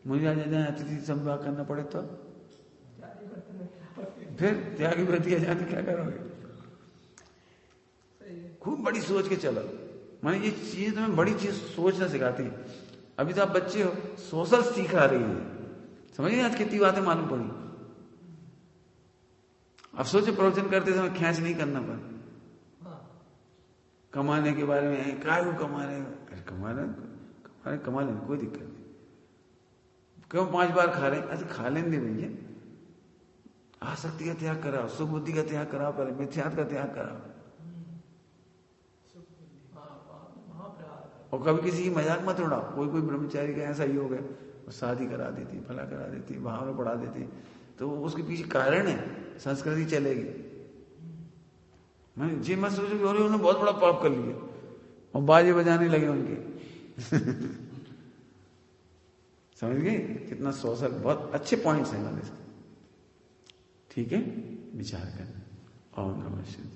मुझे आज अतिथि संभाग करना पड़े तो फिर त्यागी व्रती आ जाते, क्या करोगे? खूब बड़ी सोच के चलो। माने ये चीज तुम्हें बड़ी चीज सोचना सिखाती है। अभी तो आप बच्चे हो, सोशल सीख आ रही है, समझिए आज कितनी बातें मालूम पड़ी। अब सोचे प्रवचन करते समय खींच नहीं करना पर कमाने के बारे में, काय को कमा रहे, अरे कमा लेने कोई दिक्कत नहीं। क्यों 5 बार खा रहे? अरे खा लेंगे भैया, आसक्ति का त्याग कराओ, सुख बुद्धि का त्याग कराओ, पहले मिथ्यात का त्याग कराओ। और कभी किसी की मजाक मत उड़ाओ। कोई ब्रह्मचारी का ऐसा ही हो गया, शादी करा देती, भला करा देती, भाव में पढ़ा देती, तो उसके पीछे कारण है, संस्कृति चलेगी। मैं जी मत सोचो कि उन्होंने बहुत बड़ा पाप कर लिया और बाजे बजाने लगे उनके समझ गए कितना सोशल, बहुत अच्छे पॉइंट्स हैं इसके, ठीक है, विचार करना। ओम नमः शिवाय।